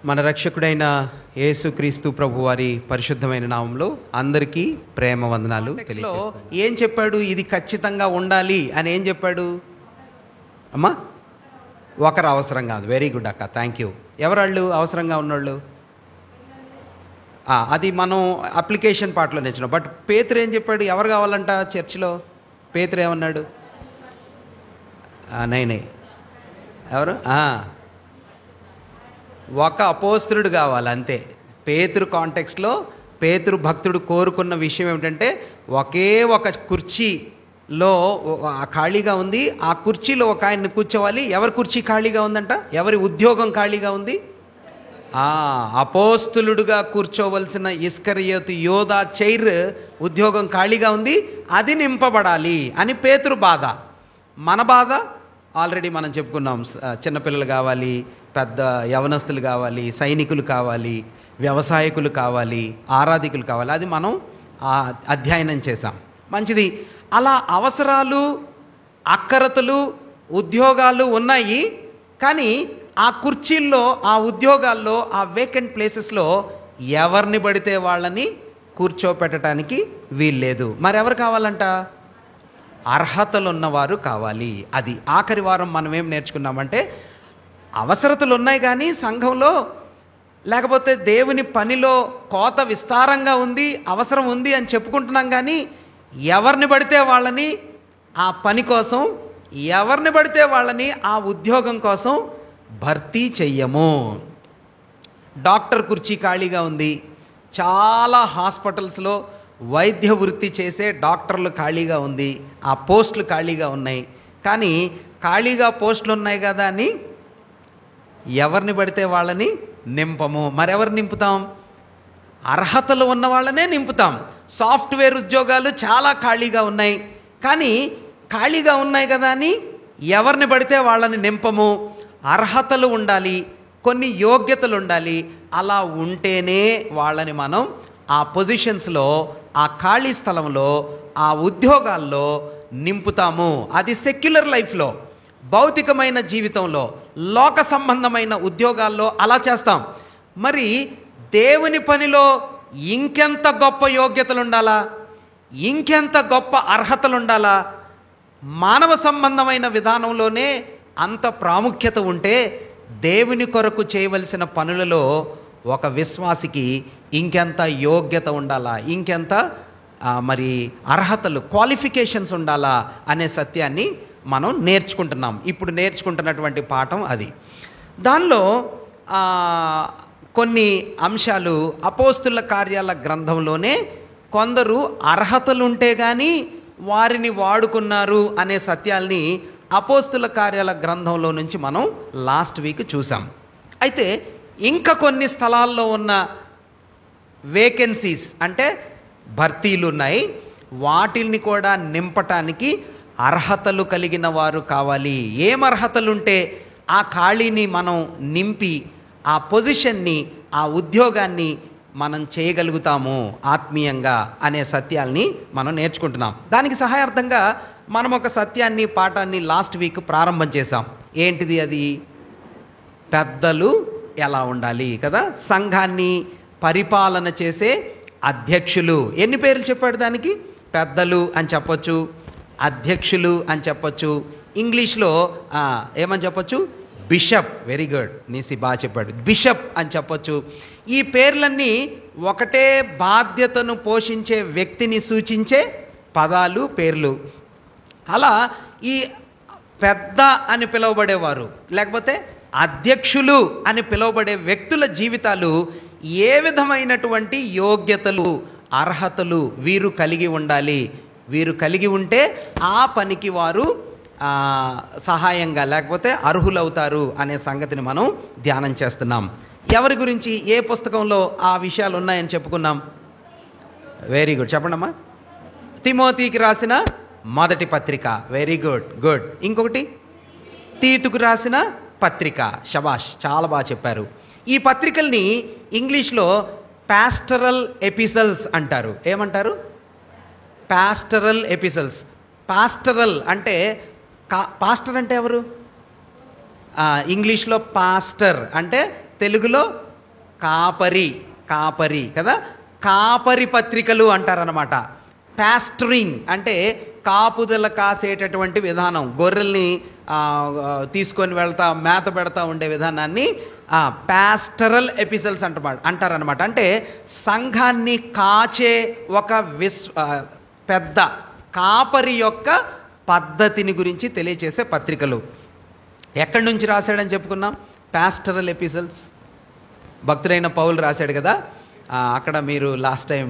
మన రక్షకుడైన యేసుక్రీస్తు ప్రభువారి పరిశుద్ధమైన నామంలో అందరికీ ప్రేమ వందనాలు తెలియజేస్తున్నాను. ఏం చెప్పాడు? ఇది ఖచ్చితంగా ఉండాలి అని ఏం చెప్పాడు అమ్మా? ఒకరు అవసరం కాదు. వెరీ గుడ్ అక్క, థ్యాంక్ యూ. ఎవరాళ్ళు అవసరంగా ఉన్నోళ్ళు? అది మనం అప్లికేషన్ పార్ట్లో నేర్చుకున్నాం. బట్ పేతురు ఏం చెప్పాడు? ఎవరు కావాలంట చర్చిలో? పేతురు ఏమన్నాడు? నైనే ఎవరు? ఒక అపోస్తలుడు కావాలి అంతే. పేతురు కాంటెక్స్ట్లో పేతురు భక్తుడు కోరుకున్న విషయం ఏమిటంటే, ఒకే ఒక కుర్చీలో ఖాళీగా ఉంది, ఆ కుర్చీలో ఒక ఆయన్ని కూర్చోవాలి. ఎవరి కుర్చీ ఖాళీగా ఉందంట? ఎవరి ఉద్యోగం ఖాళీగా ఉంది? అపోస్తలుడుగా కూర్చోవలసిన ఇస్కరియోతు యోధా చైర్ ఉద్యోగం ఖాళీగా ఉంది, అది నింపబడాలి అని పేతురు బాధ. మన బాధ ఆల్రెడీ మనం చెప్పుకున్నాం. చిన్నపిల్లలు కావాలి, పెద్ద యవనస్తులు కావాలి, సైనికులు కావాలి, వ్యవసాయకులు కావాలి, ఆరాధికులు కావాలి. అది మనం అధ్యయనం చేశాం. మంచిది. అలా అవసరాలు, అక్కరతలు, ఉద్యోగాలు ఉన్నాయి. కానీ ఆ కుర్చీల్లో, ఆ ఉద్యోగాల్లో, ఆ వేకెంట్ ప్లేసెస్లో ఎవరిని పడితే వాళ్ళని కూర్చోపెట్టడానికి వీల్లేదు. మరెవరు కావాలంట? అర్హతలు ఉన్నవారు కావాలి. అది ఆఖరి వారం మనం ఏం నేర్చుకున్నామంటే, అవసరతలు ఉన్నాయి కానీ సంఘంలో, లేకపోతే దేవుని పనిలో కోత విస్తారంగా ఉంది, అవసరం ఉంది అని చెప్పుకుంటున్నాం. కానీ ఎవరిని పడితే వాళ్ళని ఆ పని కోసం, ఎవరిని పడితే వాళ్ళని ఆ ఉద్యోగం కోసం భర్తీ చెయ్యము. డాక్టర్ కుర్చీ ఖాళీగా ఉంది. చాలా హాస్పిటల్స్లో వైద్య వృత్తి చేసే డాక్టర్లు ఖాళీగా ఉంది, ఆ పోస్టులు ఖాళీగా ఉన్నాయి. కానీ ఖాళీగా పోస్టులు ఉన్నాయి కదా అని ఎవరిని పడితే వాళ్ళని నింపము. మరెవరు నింపుతాం? అర్హతలు ఉన్న వాళ్ళనే నింపుతాం. సాఫ్ట్వేర్ ఉద్యోగాలు చాలా ఖాళీగా ఉన్నాయి, కానీ ఖాళీగా ఉన్నాయి కదా అని ఎవరిని పడితే వాళ్ళని నింపము. అర్హతలు ఉండాలి, కొన్ని యోగ్యతలు ఉండాలి. అలా ఉంటేనే వాళ్ళని మనం ఆ పొజిషన్స్లో, ఆ ఖాళీ స్థలంలో, ఆ ఉద్యోగాల్లో నింపుతాము. అది సెక్యులర్ లైఫ్లో, భౌతికమైన జీవితంలో, లోక సంబంధమైన ఉద్యోగాల్లో అలా చేస్తాం. మరి దేవుని పనిలో ఇంకెంత గొప్ప యోగ్యతలు ఉండాలా, ఇంకెంత గొప్ప అర్హతలు ఉండాలా? మానవ సంబంధమైన విధానంలోనే అంత ప్రాముఖ్యత ఉంటే, దేవుని కొరకు చేయవలసిన పనులలో ఒక విశ్వాసికి ఇంకెంత యోగ్యత ఉండాలా, ఇంకెంత మరి అర్హతలు, క్వాలిఫికేషన్స్ ఉండాలా అనే సత్యాన్ని మనం నేర్చుకుంటున్నాం. ఇప్పుడు నేర్చుకుంటున్నటువంటి పాఠం అది. దానిలో కొన్ని అంశాలు అపోస్తుల కార్యాల గ్రంథంలోనే కొందరు అర్హతలుంటే కానీ వారిని వాడుకున్నారు అనే సత్యాల్ని అపోస్తుల కార్యాల గ్రంథంలో నుంచి మనం లాస్ట్ వీక్ చూసాం. అయితే ఇంకా కొన్ని స్థలాల్లో ఉన్న వేకెన్సీస్ అంటే భర్తీలు ఉన్నాయి. వాటిల్ని కూడా నింపటానికి అర్హతలు కలిగిన వారు కావాలి. ఏం అర్హతలుంటే ఆ ఖాళీని మనం నింపి ఆ పొజిషన్ని, ఆ ఉద్యోగాన్ని మనం చేయగలుగుతాము ఆత్మీయంగా అనే సత్యాల్ని మనం నేర్చుకుంటున్నాం. దానికి సహాయార్థంగా మనం ఒక సత్యాన్ని, పాఠాన్ని లాస్ట్ వీక్ ప్రారంభం చేశాం. ఏంటిది అది? పెద్దలు ఎలా ఉండాలి కదా. సంఘాన్ని పరిపాలన చేసే అధ్యక్షులు. ఎన్ని పేర్లు చెప్పాడు దానికి? పెద్దలు అని చెప్పొచ్చు, అధ్యక్షులు అని చెప్పొచ్చు, ఇంగ్లీష్లో ఏమని చెప్పొచ్చు? బిషప్. వెరీ గుడ్ నీసి, బాగా చెప్పాడు. బిషప్ అని చెప్పొచ్చు. ఈ పేర్లన్నీ ఒకటే బాధ్యతను పోషించే వ్యక్తిని సూచించే పదాలు, పేర్లు. అలా ఈ పెద్ద అని పిలువబడేవారు, లేకపోతే అధ్యక్షులు అని పిలువబడే వ్యక్తుల జీవితాలు ఏ విధమైనటువంటి యోగ్యతలు, అర్హతలు వీరు కలిగి ఉండాలి. వీరు కలిగి ఉంటే ఆ పనికి వారు సహాయంగా, లేకపోతే అర్హులవుతారు అనే సంగతిని మనం ధ్యానం చేస్తున్నాం. ఎవరి గురించి, ఏ పుస్తకంలో ఆ విషయాలు ఉన్నాయని చెప్పుకున్నాం? వెరీ గుడ్, చెప్పండమ్మా. తిమోతికి రాసిన మొదటి పత్రిక. Very good, good. ఇంకొకటి తీతుకు రాసిన పత్రిక. శబాష్, చాలా బాగా చెప్పారు. ఈ పత్రికల్ని ఇంగ్లీష్లో పాస్టరల్ ఎపిసల్స్ అంటారు. ఏమంటారు? Pastoral apostles. పాస్టరల్ అంటే, పాస్టర్ అంటే ఎవరు? ఇంగ్లీష్లో పాస్టర్ అంటే, తెలుగులో కాపరి, కాపరి కదా, కాపరి పత్రికలు అంటారనమాట. పాస్టరింగ్ అంటే కాపుదల కాసేటటువంటి విధానం, గొర్రెల్ని తీసుకొని వెళ్తా మేత పెడతా ఉండే విధానాన్ని పాస్టరల్ ఎపిసోడ్స్ అంటారనమాట. అంటే సంఘాన్ని కాచే ఒక పెద్ద కాపరి యొక్క పద్ధతిని గురించి తెలియచేసే పత్రికలు. ఎక్కడి నుంచి రాశాడని చెప్పుకున్నాం? పాస్టరల్ ఎపిసోడ్స్ భక్తుడైన పౌలు రాశాడు కదా. అక్కడ మీరు లాస్ట్ టైం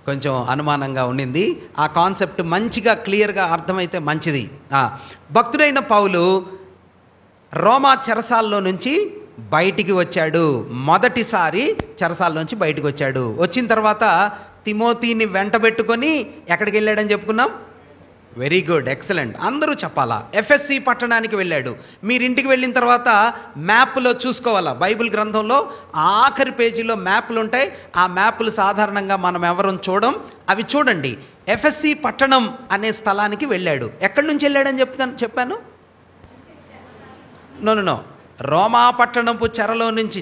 కొంచెం అనుమానంగా ఉండింది. ఆ కాన్సెప్ట్ మంచిగా క్లియర్గా అర్థమైతే మంచిది. భక్తుడైన పౌలు రోమా చెరసాల్లో నుంచి బయటికి వచ్చాడు. మొదటిసారి చెరసాల్లోంచి బయటికి వచ్చాడు. వచ్చిన తర్వాత తిమోతిని వెంటబెట్టుకొని ఎక్కడికి వెళ్ళాడని చెప్పుకున్నాం? వెరీ గుడ్, ఎక్సలెంట్, అందరూ చెప్పాలా. ఎఫ్ఎస్సి పట్టణానికి వెళ్ళాడు. మీరు ఇంటికి వెళ్ళిన తర్వాత మ్యాప్లో చూసుకోవాలా. బైబిల్ గ్రంథంలో ఆఖరి పేజీలో మ్యాప్లు ఉంటాయి. ఆ మ్యాప్లు సాధారణంగా మనం ఎవరం చూడం, అవి చూడండి. ఎఫ్ఎస్సి పట్టణం అనే స్థలానికి వెళ్ళాడు. ఎక్కడి నుంచి వెళ్ళాడని చెప్పాను? నో, రోమా పట్టణపు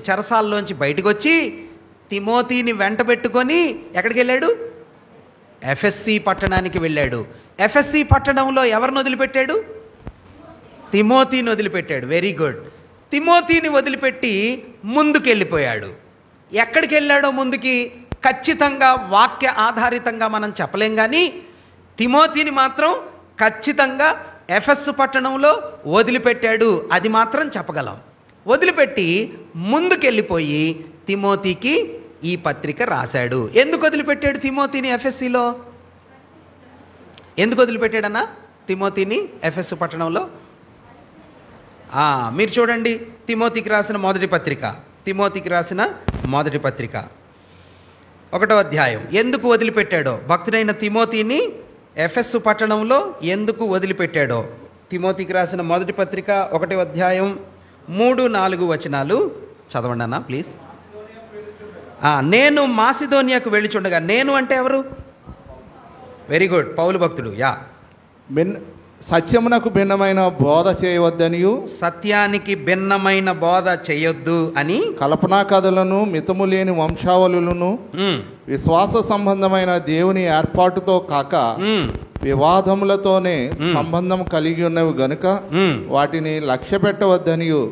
చెరసాల్లోంచి బయటకు వచ్చి తిమోతిని వెంటబెట్టుకొని ఎక్కడికి వెళ్ళాడు? ఎఫ్ఎస్సి పట్టణానికి వెళ్ళాడు. ఎఫ్ఎస్సి పట్టణంలో ఎవరిని వదిలిపెట్టాడు? తిమోతిని వదిలిపెట్టాడు. Very good. తిమోతిని వదిలిపెట్టి ముందుకు వెళ్ళిపోయాడు. ఎక్కడికి వెళ్ళాడో ముందుకి ఖచ్చితంగా వాక్య ఆధారితంగా మనం చెప్పలేం, కానీ తిమోతిని మాత్రం ఖచ్చితంగా ఎఫెసు పట్టణంలో వదిలిపెట్టాడు, అది మాత్రం చెప్పగలం. వదిలిపెట్టి ముందుకెళ్ళిపోయి తిమోతికి ఈ పత్రిక రాశాడు. ఎందుకు వదిలిపెట్టాడు తిమోతిని ఎఫెస్సిలో? ఎందుకు వదిలిపెట్టాడన్నా తిమోతిని ఎఫెసు పట్టణంలో? మీరు చూడండి, తిమోతికి రాసిన మొదటి పత్రిక 1వ అధ్యాయం. ఎందుకు వదిలిపెట్టాడో, భక్తుడైన తిమోతిని ఎఫెసు పట్టణంలో ఎందుకు వదిలిపెట్టాడో, తిమోతికి రాసిన మొదటి పత్రిక 1వ అధ్యాయం 3-4 వచనాలు చదవండి అన్న ప్లీజ్. నేను మాసిదోనియాకు వెళ్ళిచుండగా, నేను అంటే ఎవరు? వెరీ గుడ్, పౌలు భక్తుడు. సత్యమునకు భిన్నమైన బోధ చేయవద్దనియు, సత్యానికి భిన్నమైన బోధ చేయొద్దు అని, కల్పనా కథలను, మితము లేని వంశావళులను, విశ్వాస సంబంధమైన దేవుని ఏర్పాటుతో కాక వివాదములతోనే సంబంధం కలిగి ఉన్నవి గనుక వాటిని లక్ష్య పెట్టవద్దనియు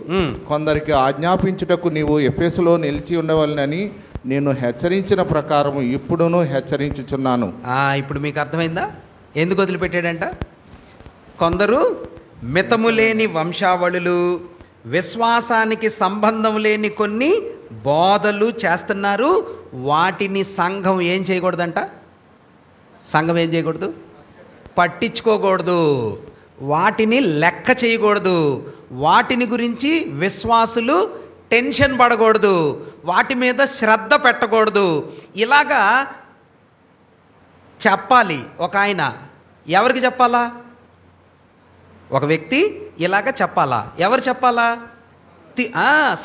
కొందరికి ఆజ్ఞాపించుటకు నీవు ఎఫెసులో నిలిచి ఉండవలనని నేను హెచ్చరించిన ప్రకారం ఇప్పుడును హెచ్చరించుచున్నాను. ఇప్పుడు మీకు అర్థమైందా ఎందుకు వదిలిపెట్టాడంట? కొందరు మితము లేని వంశావళులు, విశ్వాసానికి సంబంధం లేని కొన్ని బోధలు చేస్తున్నారు. వాటిని సంఘం ఏం చేయకూడదంట? సంఘం ఏం చేయకూడదు? పట్టించుకోకూడదు, వాటిని లెక్క చేయకూడదు, వాటిని గురించి విశ్వాసులు టెన్షన్ పడకూడదు, వాటి మీద శ్రద్ధ పెట్టకూడదు. ఇలాగా చెప్పాలి ఒక ఆయన. ఎవరికి చెప్పాలా? ఒక వ్యక్తి ఇలాగ చెప్పాలా? ఎవరు చెప్పాలా?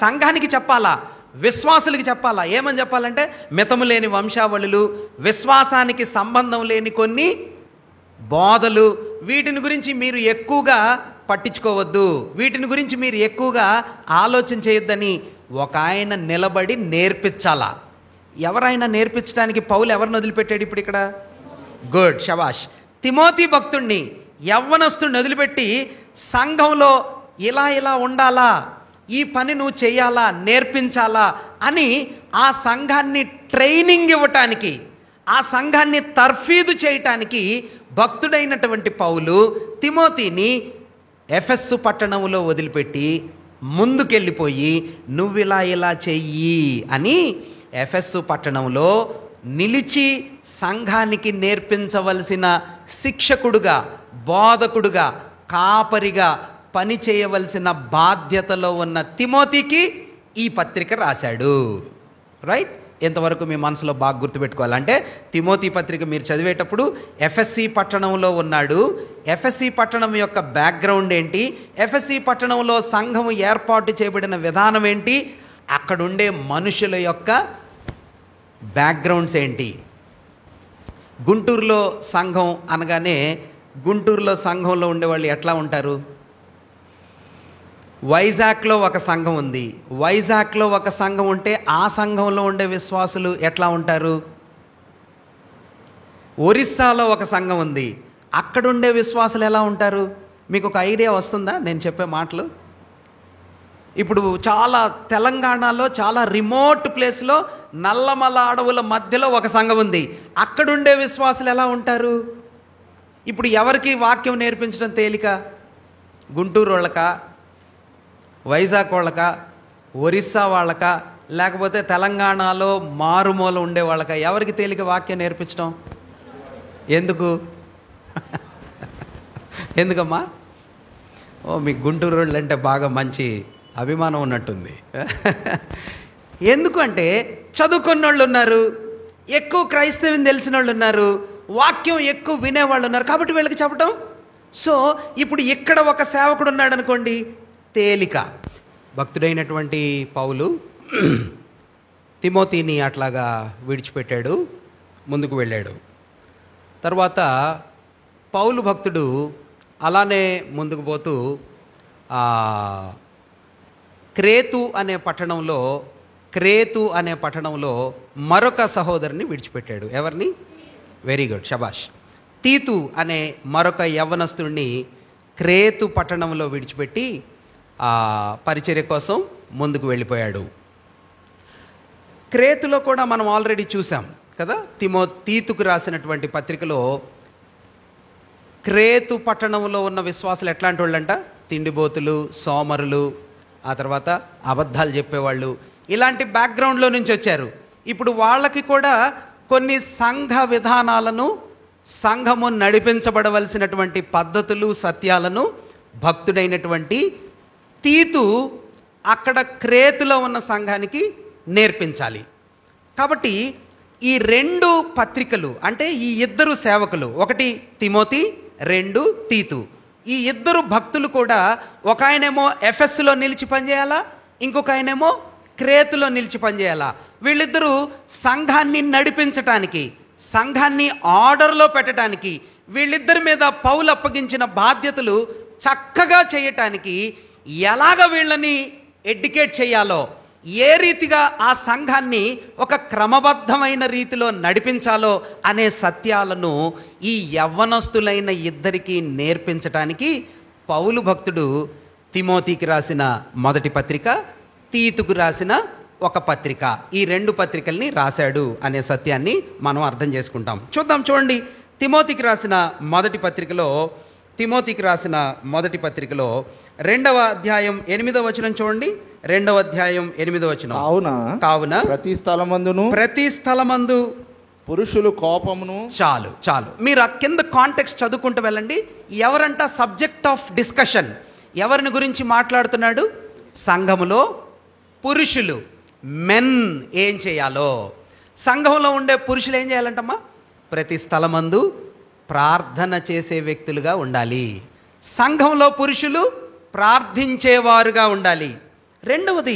సంఘానికి చెప్పాలా, విశ్వాసులకి చెప్పాలా. ఏమని చెప్పాలంటే, మితము లేని వంశావళులు, విశ్వాసానికి సంబంధం లేని కొన్ని బోధలు, వీటిని గురించి మీరు ఎక్కువగా పట్టించుకోవద్దు, వీటిని గురించి మీరు ఎక్కువగా ఆలోచన చేయొద్దని ఒక ఆయన నిలబడి నేర్పించాలా. ఎవరైనా నేర్పించడానికి పౌలు ఎవరిని వదిలిపెట్టాడు ఇప్పుడు ఇక్కడ? గుడ్, శబాష్. తిమోతి భక్తుణ్ణి, యవ్వనస్తుడిని వదిలిపెట్టి సంఘంలో ఇలా ఉండాలా, ఈ పని నువ్వు చేయాలా, నేర్పించాలా అని ఆ సంఘాన్ని ట్రైనింగ్ ఇవ్వటానికి, ఆ సంఘాన్ని తర్ఫీదు చేయటానికి భక్తుడైనటువంటి పౌలు తిమోతిని ఎఫెసు పట్టణంలో వదిలిపెట్టి ముందుకెళ్ళిపోయి నువ్విలా చెయ్యి అని ఎఫెసు పట్టణంలో నిలిచి సంఘానికి నేర్పించవలసిన శిక్షకుడుగా, బోధకుడుగా, కాపరిగా పని చేయవలసిన బాధ్యతలో ఉన్న తిమోతికి ఈ పత్రిక రాశాడు. రైట్? ఎంతవరకు మీ మనసులో బాగా గుర్తుపెట్టుకోవాలంటే, తిమోతి పత్రిక మీరు చదివేటప్పుడు ఎఫెస్సి పట్టణంలో ఉన్నాడు. ఎఫెస్సి పట్టణం యొక్క బ్యాక్గ్రౌండ్ ఏంటి, ఎఫెస్సి పట్టణంలో సంఘము ఏర్పాటు చేయబడిన విధానం ఏంటి, అక్కడుండే మనుషుల యొక్క బ్యాక్గ్రౌండ్స్ ఏంటి. గుంటూరులో సంఘం అనగానే, గుంటూరులో సంఘంలో ఉండేవాళ్ళు ఎట్లా ఉంటారు? వైజాగ్లో ఒక సంఘం ఉంది. వైజాగ్లో ఒక సంఘం ఉంటే ఆ సంఘంలో ఉండే విశ్వాసులు ఎట్లా ఉంటారు? ఒరిస్సాలో ఒక సంఘం ఉంది, అక్కడుండే విశ్వాసులు ఎలా ఉంటారు? మీకు ఒక ఐడియా వస్తుందా నేను చెప్పే మాటలు? ఇప్పుడు చాలా తెలంగాణలో చాలా రిమోట్ ప్లేస్లో నల్లమల అడవుల మధ్యలో ఒక సంఘం ఉంది, అక్కడుండే విశ్వాసులు ఎలా ఉంటారు? ఇప్పుడు ఎవరికి వాక్యం నేర్పించడం తేలిక? గుంటూరు వాళ్ళకా, వైజాగ్ వాళ్ళకా, ఒరిస్సా వాళ్ళకా, లేకపోతే తెలంగాణలో మారుమూల ఉండే వాళ్ళకా? ఎవరికి తేలిక వాక్యం నేర్పించడం? ఎందుకు? ఎందుకమ్మా? ఓ, మీకు గుంటూరు వాళ్ళు అంటే బాగా మంచి అభిమానం ఉన్నట్టుంది. ఎందుకంటే చదువుకున్న వాళ్ళు ఉన్నారు, ఎక్కువ క్రైస్తవం తెలిసిన వాళ్ళు ఉన్నారు, వాక్యం ఎక్కువ వినేవాళ్ళు ఉన్నారు, కాబట్టి వీళ్ళకి చెప్పటం. సో ఇప్పుడు ఇక్కడ ఒక సేవకుడు ఉన్నాడు అనుకోండి, తేలిక. భక్తుడైనటువంటి పౌలు తిమోతిని అట్లాగా విడిచిపెట్టాడు, ముందుకు వెళ్ళాడు. తర్వాత పౌలు భక్తుడు అలానే ముందుకు పోతూ క్రేతు అనే పట్టణంలో మరొక సహోదరుని విడిచిపెట్టాడు. ఎవరిని? వెరీ గుడ్, షబాష్. తీతు అనే మరొక యవ్వనస్తుడిని క్రేతు పట్టణంలో విడిచిపెట్టి పరిచర్య కోసం ముందుకు వెళ్ళిపోయాడు. క్రేతులో కూడా మనం ఆల్రెడీ చూసాం కదా, తీతుకు రాసినటువంటి పత్రికలో క్రేతు పట్టణంలో ఉన్న విశ్వాసులు ఎట్లాంటి వాళ్ళంట? తిండిబోతులు, సోమరులు, ఆ తర్వాత అబద్ధాలు చెప్పేవాళ్ళు, ఇలాంటి బ్యాక్గ్రౌండ్లో నుంచి వచ్చారు. ఇప్పుడు వాళ్ళకి కూడా కొన్ని సంఘ విధానాలను, సంఘము నడిపించబడవలసినటువంటి పద్ధతులు, సత్యాలను భక్తుడైనటువంటి తీతు అక్కడ క్రేతులో ఉన్న సంఘానికి నేర్పించాలి. కాబట్టి ఈ రెండు పత్రికలు, అంటే ఈ ఇద్దరు సేవకులు, ఒకటి తిమోతి, రెండు తీతు, ఈ ఇద్దరు భక్తులు కూడా, ఒక ఆయనేమో ఎఫెస్లో నిలిచి పనిచేయాలా, ఇంకొక ఆయనేమో క్రేతులో నిలిచి పనిచేయాలా. వీళ్ళిద్దరూ సంఘాన్ని నడిపించటానికి, సంఘాన్ని ఆర్డర్లో పెట్టడానికి, వీళ్ళిద్దరి మీద పౌలు అప్పగించిన బాధ్యతలు చక్కగా చేయటానికి ఎలాగ వీళ్ళని ఎడ్యుకేట్ చేయాలో, ఏ రీతిగా ఆ సంఘాన్ని ఒక క్రమబద్ధమైన రీతిలో నడిపించాలో అనే సత్యాలను ఈ యవ్వనస్తులైన ఇద్దరికి నేర్పించటానికి పౌలు భక్తుడు తిమోతికి రాసిన మొదటి పత్రిక, తీతుకు రాసిన ఒక పత్రిక, ఈ రెండు పత్రికల్ని రాశాడు అనే సత్యాన్ని మనం అర్థం చేసుకుంటాం. చూడండి, తిమోతికి రాసిన మొదటి పత్రికలో 2వ అధ్యాయం 8వ వచనం చూడండి. 2వ అధ్యాయం 8వ వచనం. కావున ప్రతి స్థలమందు పురుషులు కోపమును. చాలు మీరు ఆ కింద కాంటెక్స్ట్ చదువుకుంటూ వెళ్ళండి. ఎవరంట సబ్జెక్ట్ ఆఫ్ డిస్కషన్? ఎవరిని గురించి మాట్లాడుతున్నాడు? సంఘములో పురుషులు, మెన్ ఏం చేయాలో. సంఘంలో ఉండే పురుషులు ఏం చేయాలంటమ్మా? ప్రతి స్థలమందు ప్రార్థన చేసే వ్యక్తులుగా ఉండాలి. సంఘంలో పురుషులు ప్రార్థించేవారుగా ఉండాలి. రెండవది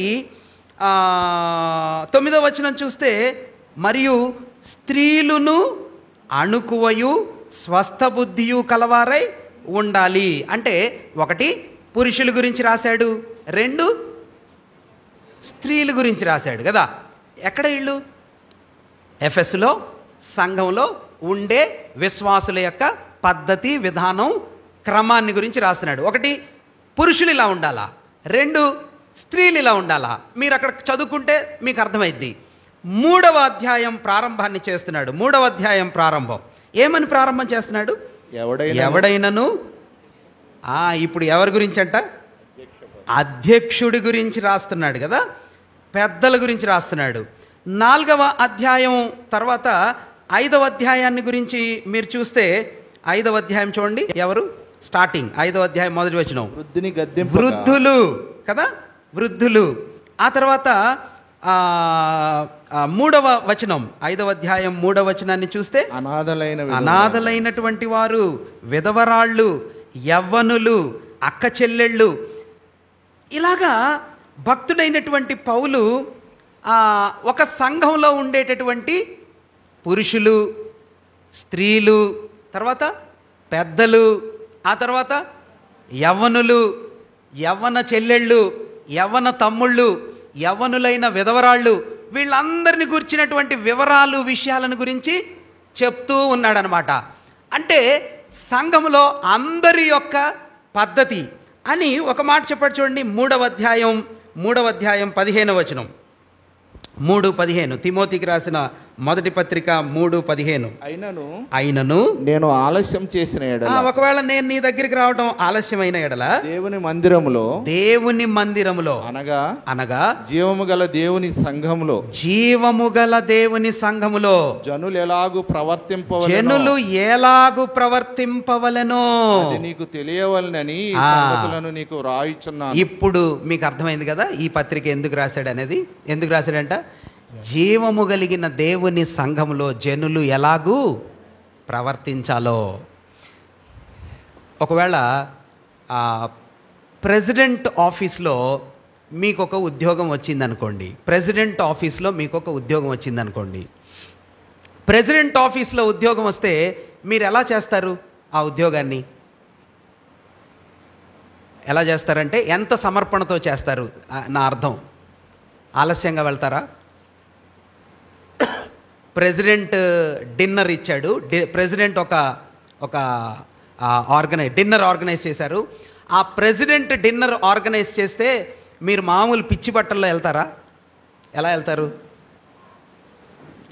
9వ వచనం చూస్తే, మరియు స్త్రీలును అణుకువయు స్వస్థ బుద్ధియు కలవారై ఉండాలి. అంటే ఒకటి పురుషుల గురించి రాశాడు, రెండు స్త్రీల గురించి రాశాడు కదా. ఎక్కడ వీళ్ళు? ఎఫెస్లో సంఘంలో ఉండే విశ్వాసుల యొక్క పద్ధతి, విధానం, క్రమాన్ని గురించి రాస్తున్నాడు. ఒకటి పురుషులు ఇలా ఉండాలా, రెండు స్త్రీలు ఇలా ఉండాలా. మీరు అక్కడ చదువుకుంటే మీకు అర్థమైద్ది. 3వ అధ్యాయం ప్రారంభాన్ని చేస్తున్నాడు. 3వ అధ్యాయం ప్రారంభం ఏమని ప్రారంభం చేస్తున్నాడు? ఎవడైనను ఇప్పుడు ఎవరి గురించి అంట? అధ్యక్షుడి గురించి రాస్తున్నాడు కదా, పెద్దల గురించి రాస్తున్నాడు. 4వ అధ్యాయం తర్వాత 5వ అధ్యాయాన్ని గురించి మీరు చూస్తే, 5వ అధ్యాయం చూడండి. ఎవరు? స్టార్టింగ్ 5వ అధ్యాయం మొదటి వచనం, వృద్ధులు కదా, వృద్ధులు. ఆ తర్వాత 3వ వచనం, 5వ అధ్యాయం 3వ వచనాన్ని చూస్తే, అనాథలైనటువంటి వారు, విధవరాళ్ళు, యవ్వనులు, అక్క చెల్లెళ్ళు. ఇలాగా భక్తుడైనటువంటి పౌలు ఒక సంఘంలో ఉండేటటువంటి పురుషులు, స్త్రీలు, తర్వాత పెద్దలు, ఆ తర్వాత యవ్వనులు, యవ్వన చెల్లెళ్ళు, యవ్వన తమ్ముళ్ళు, యవ్వనులైన విధవరాళ్ళు, వీళ్ళందరిని గురించినటువంటి వివరాలు, విషయాలను గురించి చెప్తూ ఉన్నాడనమాట. అంటే సంఘములో అందరి యొక్క పద్ధతి అని ఒక మాట చెప్పాడు చూడండి. 3వ అధ్యాయం 15వ వచనం. 3:15 తిమోతికి రాసిన మొదటి పత్రిక 3:15. అయినను నేను ఆలస్యం చేసిన ఎడల, ఒకవేళ నేను నీ దగ్గరికి రావడం ఆలస్యమైన ఎడల, దేవుని మందిరములో అనగా జీవము గల దేవుని సంఘములో జనులు ఎలాగు ప్రవర్తింపవలెనో నీకు తెలియవలనని ఈ సంగతులను నీకు రాయుచున్నాను. ఇప్పుడు మీకు అర్థమైంది కదా ఈ పత్రిక ఎందుకు రాశాడు అనేది. ఎందుకు రాశాడంట? జీవము కలిగిన దేవుని సంఘములో జనులు ఎలాగూ ప్రవర్తించాలో. ఒకవేళ ప్రెసిడెంట్ ఆఫీస్లో మీకు ఒక ఉద్యోగం వచ్చిందనుకోండి. ప్రెసిడెంట్ ఆఫీస్లో ఉద్యోగం వస్తే మీరు ఎలా చేస్తారు? ఆ ఉద్యోగాన్ని ఎలా చేస్తారంటే ఎంత సమర్పణతో చేస్తారు? నా అర్థం, ఆలస్యంగా వెళ్తారా? ప్రెసిడెంట్ డిన్నర్ ఇచ్చాడు. ప్రెసిడెంట్ ఒక డిన్నర్ ఆర్గనైజ్ చేశారు. ఆ ప్రెసిడెంట్ డిన్నర్ ఆర్గనైజ్ చేస్తే మీరు మామూలు పిచ్చి బట్టల్లో వెళ్తారా? ఎలా వెళ్తారు?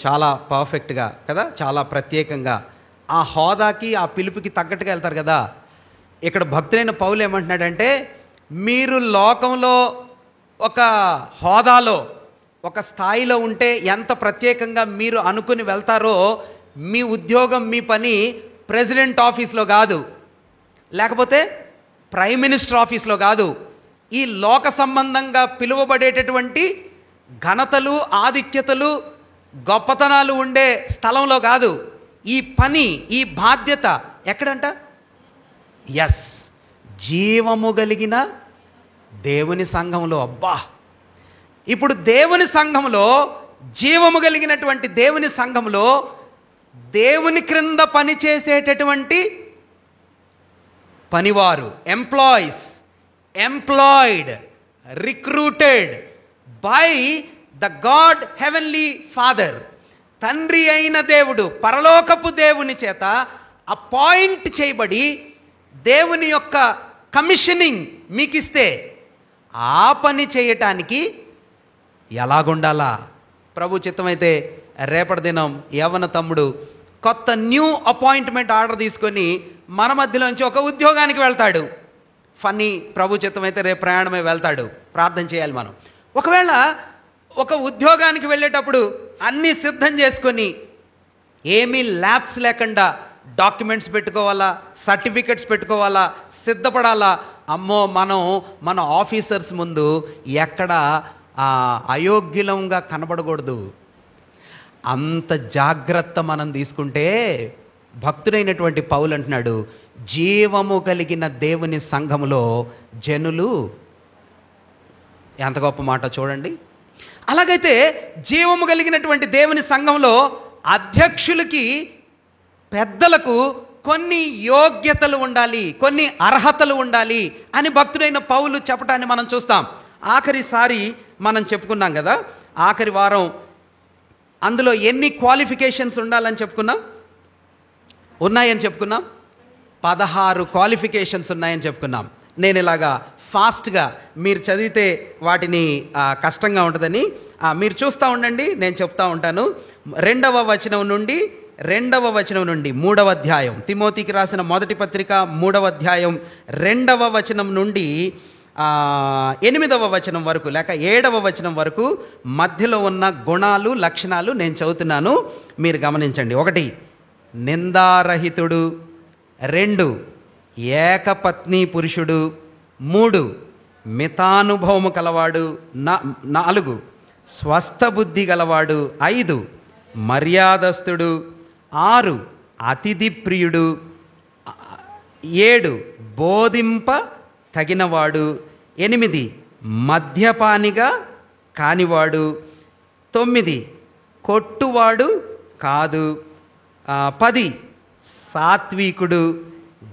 చాలా పర్ఫెక్ట్గా కదా, చాలా ప్రత్యేకంగా, ఆ హోదాకి, ఆ పిలుపుకి తగ్గట్టుగా వెళ్తారు కదా. ఇక్కడ భక్తులైన పౌలు ఏమంటున్నాడంటే, మీరు లోకంలో ఒక హోదాలో, ఒక స్థాయిలో ఉంటే ఎంత ప్రత్యేకంగా మీరు అనుకుని వెళ్తారో, మీ ఉద్యోగం, మీ పని ప్రెసిడెంట్ ఆఫీస్లో కాదు, లేకపోతే ప్రైమ్ మినిస్టర్ ఆఫీస్లో కాదు, ఈ లోక సంబంధంగా పిలువబడేటటువంటి ఘనతలు, ఆధిక్యతలు, గొప్పతనాలు ఉండే స్థలంలో కాదు. ఈ పని, ఈ బాధ్యత ఎక్కడంట? జీవము కలిగిన దేవుని సంఘంలో. అబ్బా, ఇప్పుడు దేవుని సంఘంలో, జీవము కలిగినటువంటి దేవుని సంఘంలో దేవుని క్రింద పనిచేసేటటువంటి పనివారు, employed, recruited by the God heavenly father, తండ్రి అయిన దేవుడు, పరలోకపు దేవుని చేత అపాయింట్ చేయబడి దేవుని యొక్క కమిషనింగ్ మీకు ఇస్తే ఆ పని చేయటానికి ఎలాగుండాలా? ప్రభు చిత్తమైతే రేపటి దినం యవ్వన తమ్ముడు కొత్త న్యూ అపాయింట్మెంట్ ఆర్డర్ తీసుకొని మన మధ్యలోంచి ఒక ఉద్యోగానికి వెళ్తాడు. ఫన్నీ, ప్రభు చిత్తమైతే రేపు ప్రయాణమై వెళ్తాడు. ప్రార్థన చేయాలి మనం. ఒకవేళ ఒక ఉద్యోగానికి వెళ్ళేటప్పుడు అన్నీ సిద్ధం చేసుకొని, ఏమీ ల్యాబ్స్ లేకుండా డాక్యుమెంట్స్ పెట్టుకోవాలా, సర్టిఫికెట్స్ పెట్టుకోవాలా, సిద్ధపడాలా. అమ్మో, మన ఆఫీసర్స్ ముందు ఎక్కడ అయోగ్యులంగా కనబడకూడదు. అంత జాగ్రత్త మనం తీసుకుంటే, భక్తుడైనటువంటి పౌలు అంటున్నాడు, జీవము కలిగిన దేవుని సంఘములో జనులు. ఎంత గొప్ప మాట చూడండి. అలాగైతే జీవము కలిగినటువంటి దేవుని సంఘంలో అధ్యక్షులకి, పెద్దలకు కొన్ని యోగ్యతలు ఉండాలి, కొన్ని అర్హతలు ఉండాలి అని భక్తుడైన పౌలు చెప్పడాన్ని మనం చూస్తాం. ఆఖరిసారి మనం చెప్పుకున్నాం కదా, ఆఖరి వారం అందులో ఎన్ని క్వాలిఫికేషన్స్ ఉండాలని ఉన్నాయని చెప్పుకున్నాం. 16 క్వాలిఫికేషన్స్ ఉన్నాయని చెప్పుకున్నాం. నేను ఇలాగా ఫాస్ట్గా మీరు చదివితే వాటిని కష్టంగా ఉంటుందని మీరు చూస్తూ ఉండండి, నేను చెప్తా ఉంటాను. 2వ వచనం నుండి 3వ అధ్యాయం, తిమోతికి రాసిన మొదటి పత్రిక 3వ అధ్యాయం 2వ వచనం నుండి 8వ వచనం వరకు, లేక 7వ వచనం వరకు మధ్యలో ఉన్న గుణాలు, లక్షణాలు నేను చదువుతున్నాను, మీరు గమనించండి. 1, నిందారహితుడు. 2, ఏకపత్ని పురుషుడు. 3, మితానుభవము కలవాడు. 4, స్వస్థ బుద్ధి గలవాడు. 5, మర్యాదస్తుడు. 6, అతిథి ప్రియుడు. 7, బోధింప తగినవాడు. 8, మద్యపానిగా కానివాడు. 9, కొట్టువాడు కాదు. 10, సాత్వికుడు,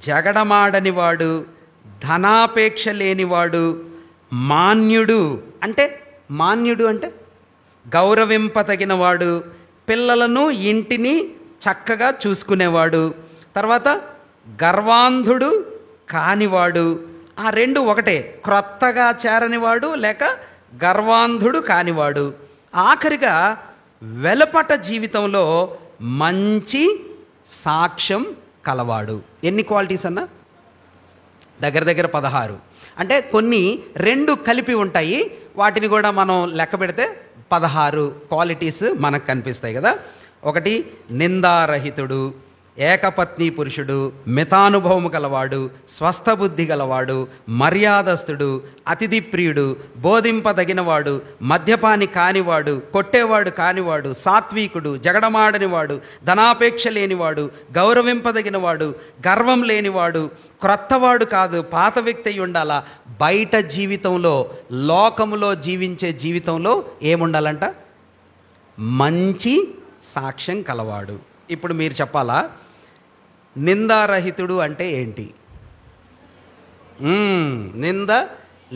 జగడమాడనివాడు, ధనాపేక్ష లేనివాడు, మాన్యుడు అంటే గౌరవింపతగినవాడు, పిల్లలను ఇంటిని చక్కగా చూసుకునేవాడు. తర్వాత గర్వాంధుడు కానివాడు. ఆ రెండు ఒకటే, క్రొత్తగా చేరనివాడు లేక గర్వాంధుడు కానివాడు. ఆఖరిగా వెలపట జీవితంలో మంచి సాక్ష్యం కలవాడు. ఎన్ని క్వాలిటీస్ అన్నా? దగ్గర 16. అంటే కొన్ని రెండు కలిపి ఉంటాయి, వాటిని కూడా మనం లెక్క పెడితే 16 క్వాలిటీస్ మనకు కనిపిస్తాయి కదా. ఒకటి, నిందారహితుడు, ఏకపత్ని పురుషుడు, మితానుభవము గలవాడు, స్వస్థబుద్ధి గలవాడు, మర్యాదస్తుడు, అతిథి ప్రియుడు, బోధింపదగినవాడు, మద్యపాని కానివాడు, కొట్టేవాడు కానివాడు, సాత్వికుడు, జగడమాడనివాడు, ధనాపేక్ష లేనివాడు, గౌరవింపదగినవాడు, గర్వం లేనివాడు, క్రొత్తవాడు కాదు, పాత వ్యక్తి అయి ఉండాలా. బయట జీవితంలో, లోకములో జీవించే జీవితంలో ఏముండాలంట? మంచి సాక్ష్యం కలవాడు. ఇప్పుడు మీరు చెప్పాలా, నిందారహితుడు అంటే ఏంటి? నింద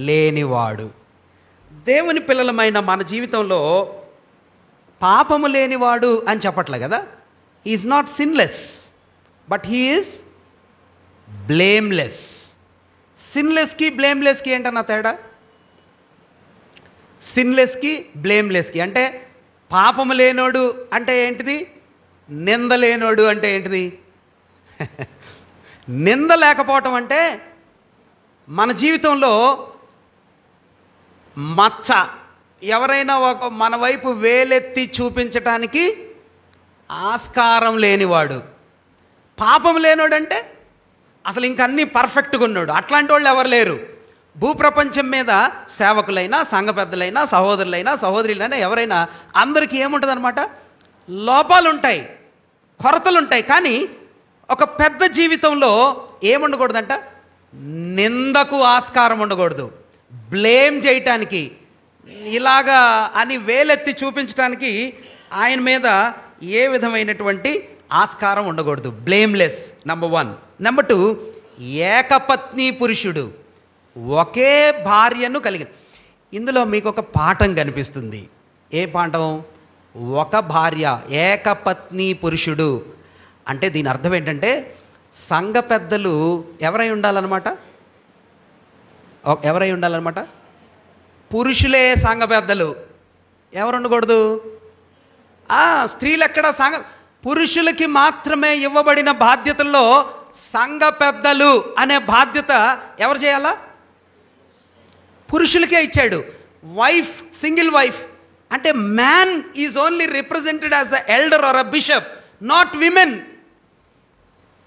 లేనివాడు. దేవుని పిల్లలమైన మన జీవితంలో పాపము లేనివాడు అని చెప్పట్లే కదా. Is not sinless, but he is blameless. సిన్లెస్కి బ్లేమ్లెస్కి ఏంటన్నా తేడా? సిన్లెస్కి బ్లేమ్లెస్కి అంటే పాపము లేనోడు అంటే ఏంటిది, నింద లేనోడు అంటే ఏంటిది? నింద లేకపోవటం అంటే మన జీవితంలో మచ్చ, ఎవరైనా మన వైపు వేలెత్తి చూపించటానికి ఆస్కారం లేనివాడు. పాపం లేనోడు అంటే అసలు ఇంకన్నీ పర్ఫెక్ట్గా ఉన్నాడు. అట్లాంటి వాళ్ళు ఎవరు లేరు భూప్రపంచం మీద. సేవకులైనా, సంఘ పెద్దలైనా, సహోదరులైనా, సహోదరులైనా, ఎవరైనా అందరికీ ఏముంటుంది అనమాట? లోపాలు ఉంటాయి, కొరతలు ఉంటాయి. కానీ ఒక పెద్ద జీవితంలో ఏముండకూడదంట? నిందకు ఆస్కారం ఉండకూడదు. బ్లేమ్ చేయటానికి, ఇలాగా అని వేలెత్తి చూపించడానికి ఆయన మీద ఏ విధమైనటువంటి ఆస్కారం ఉండకూడదు. Blameless, number 1. నెంబర్ 2, ఏకపత్ని పురుషుడు, ఒకే భార్యను కలిగి. ఇందులో మీకు ఒక పాఠం కనిపిస్తుంది. ఏ పాఠం? ఒక భార్య, ఏకపత్ని పురుషుడు అంటే దీని అర్థం ఏంటంటే, సంఘ పెద్దలు ఎవరై ఉండాలన్నమాట? పురుషులే సంఘ పెద్దలు. ఎవరు ఉండకూడదు? స్త్రీలు ఎక్కడ? పురుషులకి మాత్రమే ఇవ్వబడిన బాధ్యతల్లో సంఘ పెద్దలు అనే బాధ్యత ఎవరు చేయాలా? పురుషులకే ఇచ్చాడు. వైఫ్, సింగిల్ వైఫ్ అంటే man is only represented as the elder or a bishop, not women.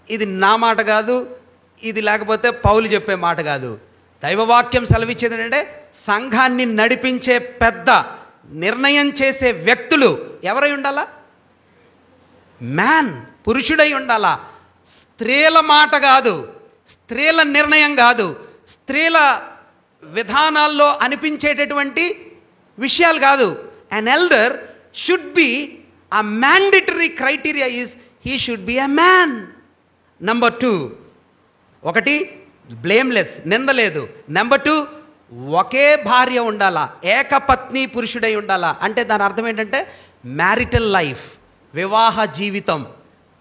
ఇది నా మాట కాదు, ఇది లేకపోతే పౌలు చెప్పే మాట కాదు. దైవవాక్యం సెలవిచ్చేది ఏంటంటే, సంఘాన్ని నడిపించే పెద్ద, నిర్ణయం చేసే వ్యక్తులు ఎవరై ఉండాలా? మ్యాన్, పురుషుడై ఉండాలా. స్త్రీల మాట కాదు, స్త్రీల నిర్ణయం కాదు, స్త్రీల విధానాల్లో అనిపించేటటువంటి విషయాలు కాదు. An elder should be, a mandatory criteria is he should be a man. Number 2, ఒకటి బ్లేమ్లెస్, నింద లేదు. నెంబర్ 2, ఒకే భార్య ఉండాలా, ఏకపత్ని పురుషుడై ఉండాలా. అంటే దాని అర్థం ఏంటంటే, మ్యారిటల్ లైఫ్, వివాహ జీవితం,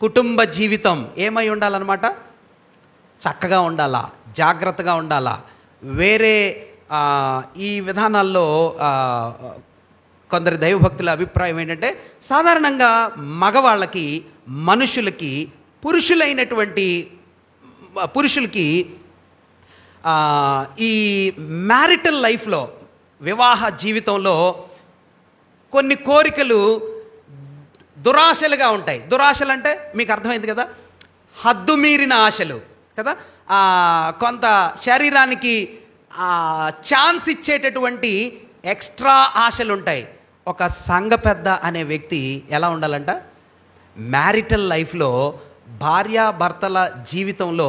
కుటుంబ జీవితం ఏమై ఉండాలన్నమాట? చక్కగా ఉండాలా, జాగ్రత్తగా ఉండాలా. వేరే ఈ విధానాల్లో కొందరి దైవభక్తుల అభిప్రాయం ఏంటంటే, సాధారణంగా మగవాళ్ళకి, మనుషులకి, పురుషులకి ఈ మ్యారిటల్ లైఫ్లో, వివాహ జీవితంలో కొన్ని కోరికలు దురాశలుగా ఉంటాయి. దురాశలు అంటే మీకు అర్థమైంది కదా, హద్దు మీరిన ఆశలు కదా. కొంత శరీరానికి ఛాన్స్ ఇచ్చేటటువంటి ఎక్స్ట్రా ఆశలు ఉంటాయి. ఒక సంఘ పెద్ద అనే వ్యక్తి ఎలా ఉండాలంట? మ్యారిటల్ లైఫ్లో, భార్యాభర్తల జీవితంలో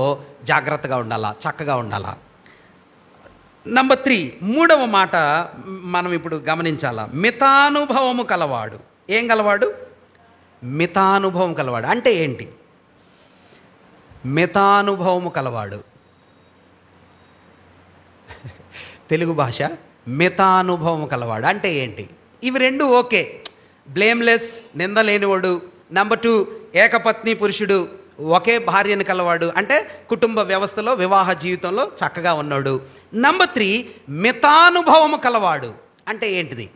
జాగ్రత్తగా ఉండాలా, చక్కగా ఉండాలా. నెంబర్ 3, 3వ మాట మనం ఇప్పుడు గమనించాలా. మితానుభవము కలవాడు. ఏం కలవాడు? మితానుభవం కలవాడు అంటే ఏంటి? మితానుభవము కలవాడు తెలుగు భాష మితానుభవం కలవాడు అంటే ఏంటి? ఇవి రెండు ఓకే, బ్లేమ్లెస్, నిందలేనివాడు. నెంబర్ 2 ఏకపత్ని పురుషుడు, ఒకే భార్యను కలవాడు అంటే కుటుంబ వ్యవస్థలో వివాహ జీవితంలో చక్కగా ఉన్నాడు. నెంబర్ 3 మితానుభవము కలవాడు అంటే ఏంటిది?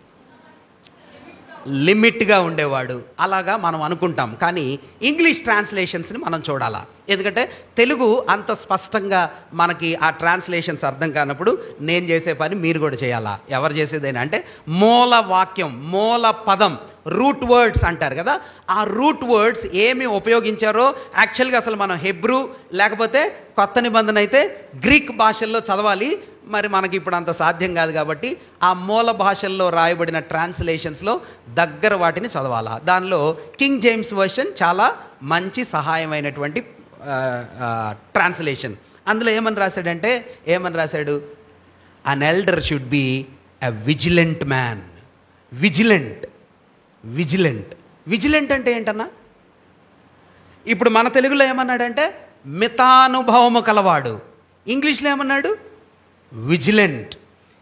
లిమిట్గా ఉండేవాడు. అలాగా మనం అనుకుంటాం, కానీ ఇంగ్లీష్ ట్రాన్స్లేషన్స్ని మనం చూడాలా. ఎందుకంటే తెలుగు అంత స్పష్టంగా మనకి ఆ ట్రాన్స్లేషన్స్ అర్థం కానప్పుడు నేను చేసే పని మీరు కూడా చేయాలా. ఎవరు చేసేదేనా అంటే మూల వాక్యం, మూల పదం, రూట్ వర్డ్స్ అంటారు కదా, ఆ రూట్ వర్డ్స్ ఏమి ఉపయోగించారో యాక్చువల్గా అసలు మనం హెబ్రూ లేకపోతే కొత్త నిబంధన అయితే గ్రీక్ భాషల్లో చదవాలి. మరి మనకి ఇప్పుడు అంత సాధ్యం కాదు కాబట్టి ఆ మూల భాషల్లో రాయబడిన ట్రాన్స్లేషన్స్లో దగ్గర వాటిని చదవాలా. దానిలో కింగ్ జేమ్స్ వర్షన్ చాలా మంచి సహాయమైనటువంటి ట్రాన్స్లేషన్. అందులో ఏమని రాశాడు? An elder should be a vigilant man. Vigilant అంటే ఏంటన్నా? ఇప్పుడు మన తెలుగులో ఏమన్నాడంటే మితానుభవము కలవాడు. ఇంగ్లీష్లో ఏమన్నాడు? విజిలెంట్.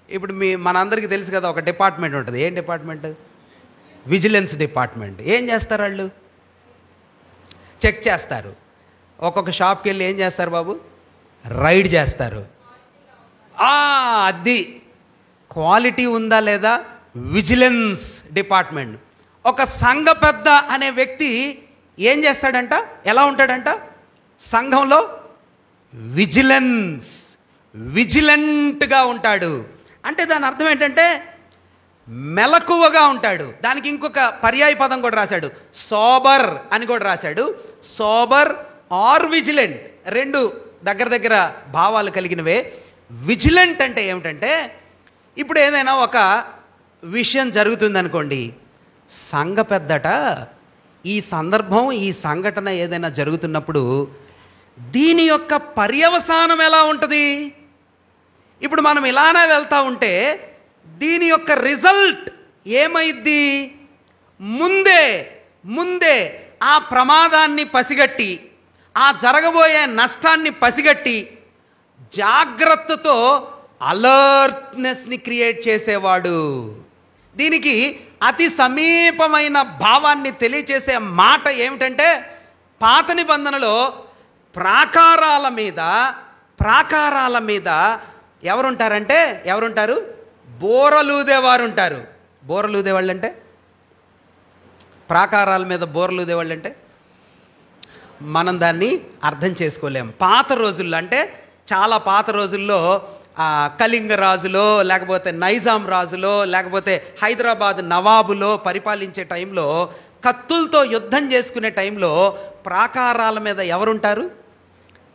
ఇప్పుడు మనందరికీ తెలుసు కదా, ఒక డిపార్ట్మెంట్ ఉంటుంది. ఏం డిపార్ట్మెంట్? Vigilance department. ఏం చేస్తారు వాళ్ళు? చెక్ చేస్తారు. ఒక్కొక్క షాప్కి వెళ్ళి ఏం చేస్తారు బాబు? రైడ్ చేస్తారు. అది క్వాలిటీ ఉందా లేదా? Vigilance department. ఒక సంఘ పెద్ద అనే వ్యక్తి ఏం చేస్తాడంట? ఎలా ఉంటాడంట? సంఘంలో విజిలెంట్గా ఉంటాడు. అంటే దాని అర్థం ఏంటంటే మెలకువగా ఉంటాడు. దానికి ఇంకొక పర్యాయ పదం కూడా రాశాడు, సోబర్ అని కూడా రాశాడు. సోబర్ ఆర్ విజిలెంట్, రెండు దగ్గర భావాలు కలిగినవే. విజిలెంట్ అంటే ఏమిటంటే, ఇప్పుడు ఏదైనా ఒక విషయం జరుగుతుందనుకోండి, సంఘ పెద్దట ఈ సందర్భం, ఈ సంఘటన ఏదైనా జరుగుతున్నప్పుడు దీని యొక్క పర్యవసానం ఎలా ఉంటుంది? ఇప్పుడు మనం ఇలానే వెళ్తూ ఉంటే దీని యొక్క రిజల్ట్ ఏమైద్ది? ముందే ఆ ప్రమాదాన్ని పసిగట్టి, ఆ జరగబోయే నష్టాన్ని పసిగట్టి జాగ్రత్తతో అలర్ట్నెస్ని క్రియేట్ చేసేవాడు. దీనికి అతి సమీపమైన భావాన్ని తెలియచేసే మాట ఏమిటంటే, పాత నిబంధనలో ప్రాకారాల మీద ఎవరుంటారు? బోరలూదేవారు ఉంటారు. బోరలూదేవాళ్ళు అంటే, ప్రాకారాల మీద బోరలూదేవాళ్ళు అంటే మనం దాన్ని అర్థం చేసుకోలేం. పాత రోజుల్లో అంటే చాలా పాత రోజుల్లో కళింగ రాజులో, లేకపోతే నైజాం రాజులో, లేకపోతే హైదరాబాద్ నవాబులో పరిపాలించే టైంలో, కత్తులతో యుద్ధం చేసుకునే టైంలో ప్రాకారాల మీద ఎవరుంటారు?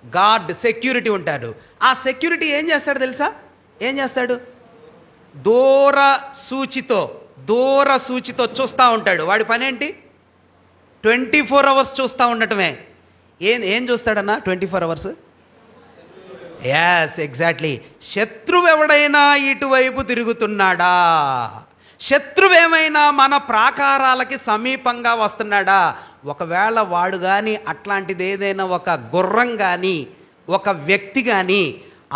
గార్డ్, సెక్యూరిటీ ఉంటారు. ఆ సెక్యూరిటీ ఏం చేస్తాడు తెలుసా? ఏం చేస్తాడు? దూర సూచితో చూస్తూ ఉంటాడు. వాడి పని ఏంటి? 24 అవర్స్ చూస్తూ ఉండటమే. ఏం చూస్తాడన్నా 24 అవర్స్? ఎగ్జాక్ట్లీ. శత్రువు ఎవడైనా ఇటువైపు తిరుగుతున్నాడా, శత్రువేమైనా మన ప్రాకారాలకి సమీపంగా వస్తున్నాడా, ఒకవేళ వాడు కానీ అట్లాంటిది ఏదైనా ఒక గుర్రం కానీ ఒక వ్యక్తి కానీ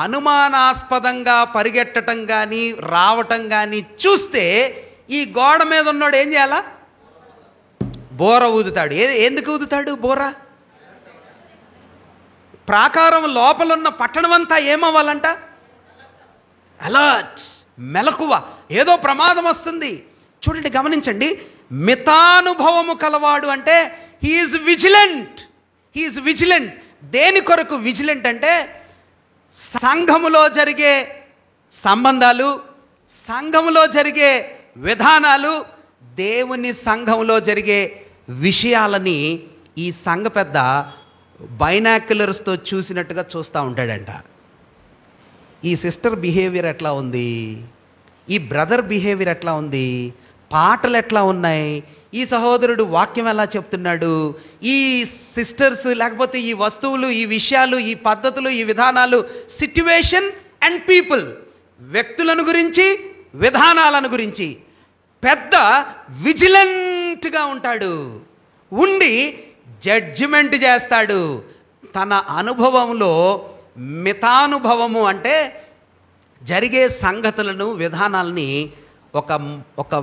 అనుమానాస్పదంగా పరిగెట్టడం కానీ రావటం కానీ చూస్తే ఈ గోడ మీద ఉన్నాడు ఏం చేయాలా? బోర ఊదుతాడు. ఎందుకు ఊదుతాడు బోర? ప్రాకారం లోపలున్న పట్టణమంతా ఏమవ్వాలంట? అలర్ట్, మెలకువ, ఏదో ప్రమాదం వస్తుంది. చూడండి, గమనించండి. మితానుభవము కలవాడు అంటే హీఈస్ విజిలెంట్. దేని కొరకు విజిలెంట్ అంటే, సంఘములో జరిగే సంబంధాలు, సంఘములో జరిగే విధానాలు, దేవుని సంఘంలో జరిగే విషయాలని ఈ సంఘ పెద్ద బైనాక్యులర్స్తో చూసినట్టుగా చూస్తూ ఉంటాడంట. ఈ సిస్టర్ బిహేవియర్ ఎట్లా ఉంది, ఈ బ్రదర్ బిహేవియర్ ఎట్లా ఉంది, పాటలు ఎట్లా ఉన్నాయి, ఈ సహోదరుడు వాక్యం ఎలా చెప్తున్నాడు, ఈ సిస్టర్స్ లేకపోతే ఈ వస్తువులు, ఈ విషయాలు, ఈ పద్ధతులు, ఈ విధానాలు, సిట్యువేషన్ అండ్ పీపుల్, వ్యక్తులను గురించి, విధానాలను గురించి పెద్ద విజిలెంట్గా ఉంటాడు. ఉండి జడ్జిమెంట్ చేస్తాడు. తన అనుభవంలో మితానుభవము అంటే జరిగే సంగతులను, విధానాలని ఒక ఒక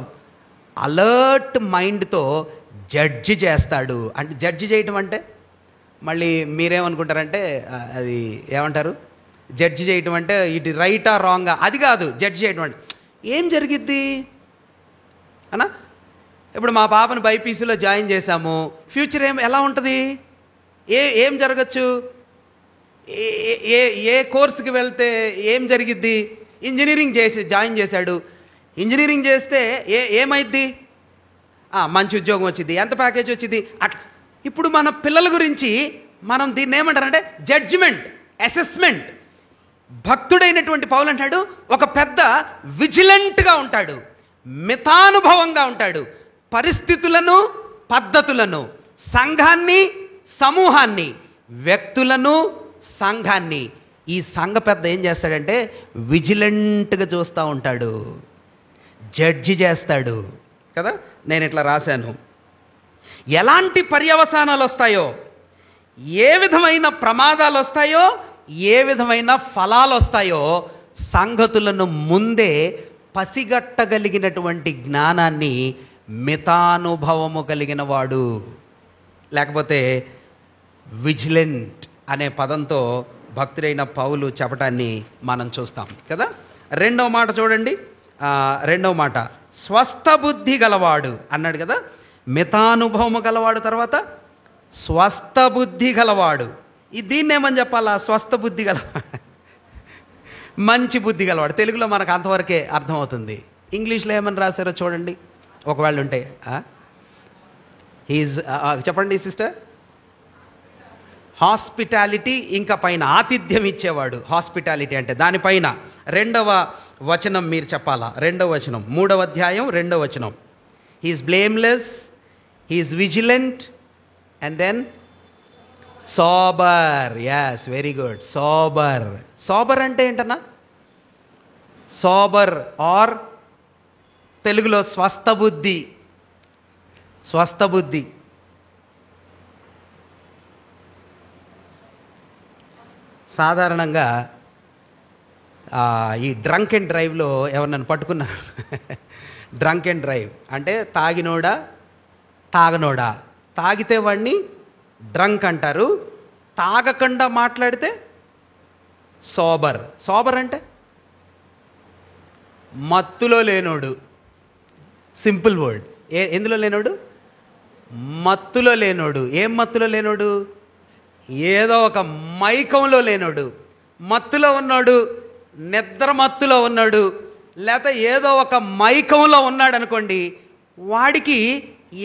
అలర్ట్ మైండ్తో జడ్జి చేస్తాడు. అంటే జడ్జి చేయటం అంటే మళ్ళీ మీరేమనుకుంటారంటే అది ఏమంటారు, జడ్జి చేయటం అంటే ఇది రైటా రాంగా, అది కాదు. జడ్జి చేయటం అంటే ఏం జరిగిద్ది అన్నా. ఇప్పుడు మా పాపను బైపీసీలో జాయిన్ చేశాము, ఫ్యూచర్ ఎలా ఉంటుంది, ఏం జరగచ్చు, ఏ కోర్సుకి వెళ్తే ఏం జరిగిద్ది. ఇంజనీరింగ్ జాయిన్ చేశాడు, ఇంజనీరింగ్ చేస్తే ఏమైద్ది, మంచి ఉద్యోగం వచ్చింది, ఎంత ప్యాకేజ్ వచ్చింది, అట్లా. ఇప్పుడు మన పిల్లల గురించి మనం దీన్ని ఏమంటారంటే జడ్జిమెంట్, అసెస్మెంట్. భక్తుడైనటువంటి పౌలు అంటాడు ఒక పెద్ద విజిలెంట్గా ఉంటాడు, మితానుభవంగా ఉంటాడు. పరిస్థితులను, పద్ధతులను, సంఘాన్ని, సమూహాన్ని, వ్యక్తులను, సంఘాన్ని, ఈ సంఘ పెద్ద ఏం చేస్తాడంటే విజిలెంట్గా చూస్తూ ఉంటాడు, జడ్జి చేస్తాడు కదా. నేను ఇట్లా రాశాను, ఎలాంటి పర్యవసానాలు వస్తాయో, ఏ విధమైన ప్రమాదాలు వస్తాయో, ఏ విధమైన ఫలాలు వస్తాయో సంగతులను ముందే పసిగట్టగలిగినటువంటి జ్ఞానాన్ని మితానుభవము కలిగిన వాడు, లేకపోతే విజిలెంట్ అనే పదంతో భక్తుడైన పౌలు చెప్పటాన్ని మనం చూస్తాం కదా. రెండవ మాట చూడండి, రెండవ మాట స్వస్థ బుద్ధి గలవాడు అన్నాడు కదా. మితానుభవము గలవాడు, తర్వాత స్వస్థ బుద్ధి గలవాడు. దీన్ని ఏమని చెప్పాలా, స్వస్థ బుద్ధి గలవాడు, మంచి బుద్ధి గలవాడు. తెలుగులో మనకు అంతవరకే అర్థమవుతుంది. ఇంగ్లీష్లో ఏమని రాశారో చూడండి, ఒకవేళ ఉంటే. ఈజ్ చెప్పండి సిస్టర్. హాస్పిటాలిటీ, ఇంకా పైన ఆతిథ్యం ఇచ్చేవాడు. హాస్పిటాలిటీ అంటే దానిపైన రెండవ వచనం మీరు చెప్పాలా. రెండవ వచనం, 3వ అధ్యాయం 2వ వచనం. He is blameless, he is vigilant, and then sober. Yes, very good. Sober. Sober అంటే ఏంటన్నా? సోబర్ ఆర్ తెలుగులో స్వస్థ బుద్ధి. స్వస్థ బుద్ధి. సాధారణంగా ఈ డ్రంక్ అండ్ డ్రైవ్లో ఎవరినన్ను పట్టుకున్నారు. డ్రంక్ అండ్ డ్రైవ్ అంటే తాగినోడా తాగనోడా. తాగితే వాడిని డ్రంక్ అంటారు, తాగకుండా మాట్లాడితే సోబర్. సోబర్ అంటే మత్తులో లేనోడు. Simple word. ఎందులో లేనోడు? మత్తులో లేనోడు. ఏం మత్తులో లేనోడు? ఏదో ఒక మైకంలో లేనోడు. మత్తులో ఉన్నాడు, నిద్ర మత్తులో ఉన్నాడు, లేకపోతే ఏదో ఒక మైకంలో ఉన్నాడు అనుకోండి. వాడికి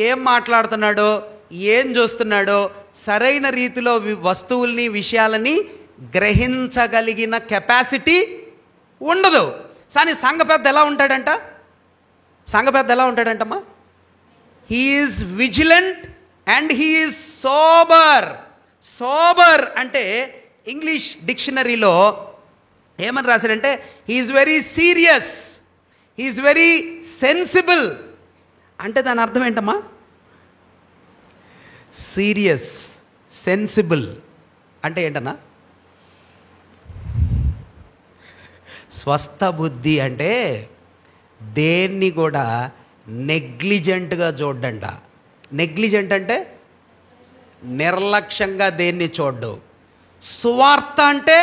ఏం మాట్లాడుతున్నాడో, ఏం చూస్తున్నాడో సరైన రీతిలో వస్తువుల్ని, విషయాలని గ్రహించగలిగిన కెపాసిటీ ఉండదు. కానీ సంఘ పెద్ద ఎలా ఉంటాడంట? సంఘ పెద్ద ఎలా ఉంటాడంటమ్మా? He is vigilant and he is sober. Sober అంటే ఇంగ్లీష్ డిక్షనరీలో ఏమని రాశారంటే he is very serious, he is very sensible. అంటే దాని అర్థం ఏంటమ్మా? సీరియస్, సెన్సిబుల్ అంటే ఏంటన్నా? స్వస్థ బుద్ధి అంటే దేన్ని కూడా నెగ్లిజెంట్గా చూడ్డంట. నెగ్లిజెంట్ అంటే నిర్లక్ష్యంగా దేన్ని చూడ్డు. సువార్త అంటే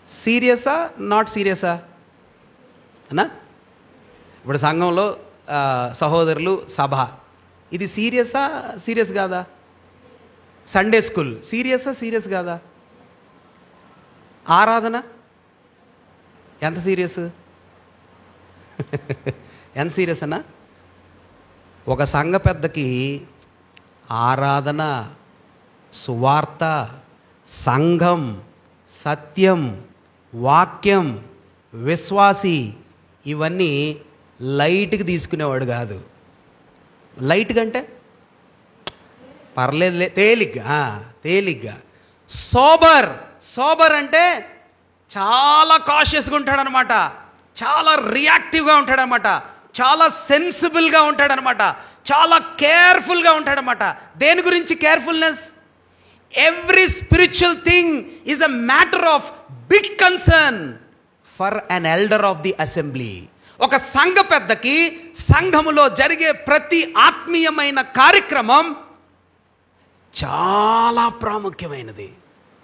సీరియసా, నాట్ సీరియసా అన్నా? ఇప్పుడు సంఘంలో సహోదరులు సభ, ఇది సీరియసా, సీరియస్ కాదా? సండే స్కూల్ సీరియసా, సీరియస్ కాదా? ఆరాధన ఎంత సీరియస్? ఎంత సీరియస్ అన్నా? ఒక సంఘ పెద్దకి ఆరాధన, సువార్త, సంఘం, సత్యం, వాక్యం, విశ్వాసి ఇవన్నీ లైట్గా తీసుకునేవాడు కాదు. లైట్గా అంటే పర్లేదులే, తేలిగ్గా, తేలిగ్గా. సోబర్. సోబర్ అంటే చాలా కాషియస్గా ఉంటాడనమాట, చాలా రియాక్టివ్గా ఉంటాడనమాట, చాలా సెన్సిబుల్గా ఉంటాడనమాట, చాలా కేర్ఫుల్గా ఉంటాడనమాట. దేని గురించి carefulness? Every spiritual thing is a matter of big concern for an elder of the assembly. ఒక సంఘ పెద్దకి సంఘములో జరిగే ప్రతి ఆత్మీయమైన కార్యక్రమం చాలా ప్రాముఖ్యమైనది.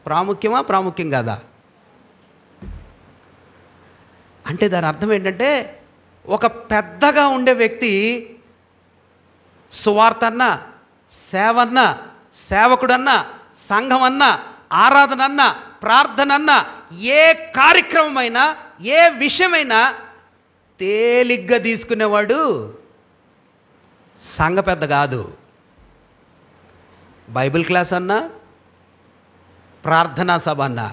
ప్రాముఖ్యమా, ప్రాముఖ్యం కాదా? అంటే దాని అర్థం ఏంటంటే, ఒక పెద్దగా ఉండే వ్యక్తి సువార్తన్న, సేవన్న, సేవకుడన్న, సంఘమన్న, ఆరాధనన్న, ప్రార్థనన్న, ఏ కార్యక్రమమైనా ఏ విషయమైనా తేలిగ్గా తీసుకునేవాడు సంఘ పెద్ద కాదు. బైబిల్ క్లాస్ అన్నా, ప్రార్థనా సభ అన్నా,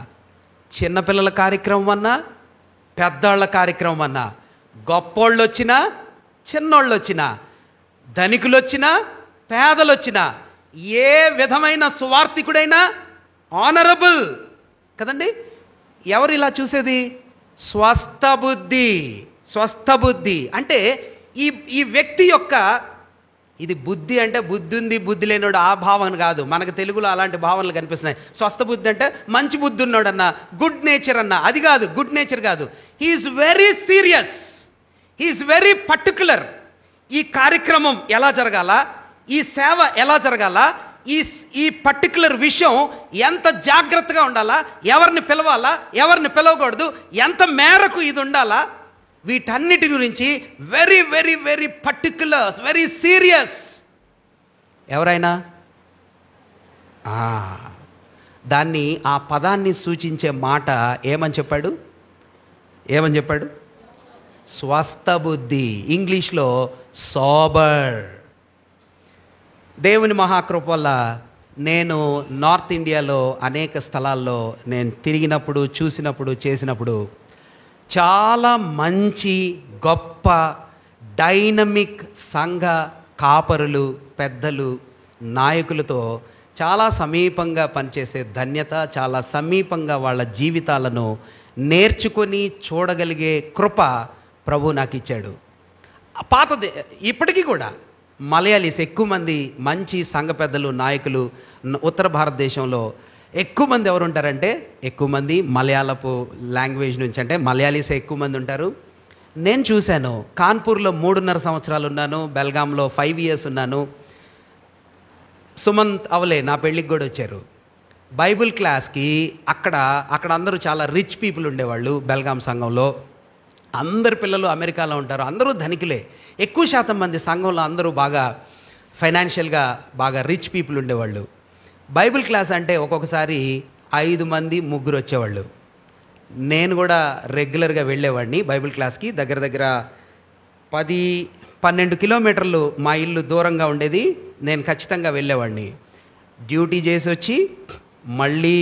చిన్నపిల్లల కార్యక్రమం అన్నా, పెద్దవాళ్ళ కార్యక్రమం అన్నా, గొప్పోళ్ళు వచ్చినా చిన్నోళ్ళు వచ్చినా, ధనికులు వచ్చినా పేదలు వచ్చినా, ఏ విధమైన సువార్థికుడైనా ఆనరబుల్ కదండి. ఎవరు ఇలా చూసేది? స్వస్థ బుద్ధి. స్వస్థ బుద్ధి అంటే ఈ వ్యక్తి యొక్క, ఇది బుద్ధి అంటే బుద్ధి ఉంది బుద్ధి లేనోడు ఆ భావన కాదు. మనకు తెలుగులో అలాంటి భావనలు కనిపిస్తున్నాయి. స్వస్థ బుద్ధి అంటే మంచి బుద్ధి ఉన్నాడు అన్న, గుడ్ నేచర్ అన్న, అది కాదు. గుడ్ నేచర్ కాదు. He is very serious, he is very particular. ఈ కార్యక్రమం ఎలా జరగాల, ఈ సేవ ఎలా జరగాల, ఈ పర్టికులర్ విషయం ఎంత జాగ్రత్తగా ఉండాలా, ఎవరిని పిలవాలా, ఎవరిని పిలవకూడదు, ఎంత మేరకు ఇది ఉండాలా, వీటన్నిటి గురించి very very very particular, very serious. ఎవరైనా దాన్ని, ఆ పదాన్ని సూచించే మాట ఏమని చెప్పాడు? ఏమని చెప్పాడు? స్వస్థ బుద్ధి. ఇంగ్లీష్లో సోబర్. దేవుని మహాకృప వల్ల నేను నార్త్ ఇండియాలో అనేక స్థలాల్లో నేను తిరిగినప్పుడు, చూసినప్పుడు, చేసినప్పుడు చాలా మంచి గొప్ప డైనమిక్ సంఘ కాపరులు, పెద్దలు, నాయకులతో చాలా సమీపంగా పనిచేసే ధన్యత, చాలా సమీపంగా వాళ్ళ జీవితాలను నేర్చుకొని చూడగలిగే కృప ప్రభు నాకు ఇచ్చాడు. పాతది ఇప్పటికీ కూడా మలయాళీస్ ఎక్కువ మంది మంచి సంఘ పెద్దలు, నాయకులు ఉత్తర భారతదేశంలో ఎక్కువ మంది ఎవరు ఉంటారంటే, ఎక్కువ మంది మలయాళపు లాంగ్వేజ్ నుంచి, అంటే మలయాళీసే ఎక్కువ మంది ఉంటారు. నేను చూశాను. కాన్పూర్లో 3.5 సంవత్సరాలు ఉన్నాను, బెల్గాంలో 5 years ఉన్నాను. సుమంత్ అవలే నా పెళ్ళికి కూడా వచ్చారు బైబిల్ క్లాస్కి. అక్కడ అందరూ చాలా రిచ్ పీపుల్ ఉండేవాళ్ళు. బెల్గాం సంఘంలో అందరు పిల్లలు అమెరికాలో ఉంటారు, అందరూ ధనికులే. ఎక్కువ శాతం మంది సంఘంలో అందరూ బాగా ఫైనాన్షియల్గా బాగా రిచ్ పీపుల్ ఉండేవాళ్ళు. బైబిల్ క్లాస్ అంటే ఒక్కొక్కసారి 5 మంది 3 వచ్చేవాళ్ళు. నేను కూడా రెగ్యులర్గా వెళ్ళేవాడిని బైబిల్ క్లాస్కి. దగ్గర దగ్గర 10-12 కిలోమీటర్లు మా ఇల్లు దూరంగా ఉండేది. నేను ఖచ్చితంగా వెళ్ళేవాడిని. డ్యూటీ చేసి వచ్చి మళ్ళీ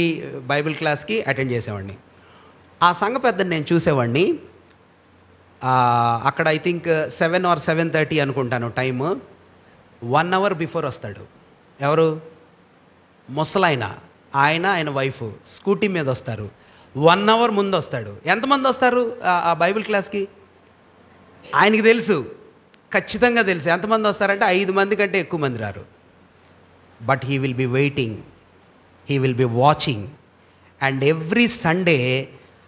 బైబిల్ క్లాస్కి అటెండ్ చేసేవాడిని. ఆ సంఘ పెద్దని నేను చూసేవాడిని. అక్కడ ఐ థింక్ 7 or 7:30 అనుకుంటాను టైము. 1 hour బిఫోర్ వస్తాడు. ఎవరు? ముసలాయన. ఆయన వైఫ్ స్కూటీ మీద వస్తారు. 1 hour ముందు వస్తాడు. ఎంతమంది వస్తారు ఆ బైబిల్ క్లాస్కి? ఆయనకి తెలుసు, ఖచ్చితంగా తెలుసు ఎంతమంది వస్తారంటే 5 మంది కంటే ఎక్కువ మంది రారు. But he will be waiting, he will be watching. And every Sunday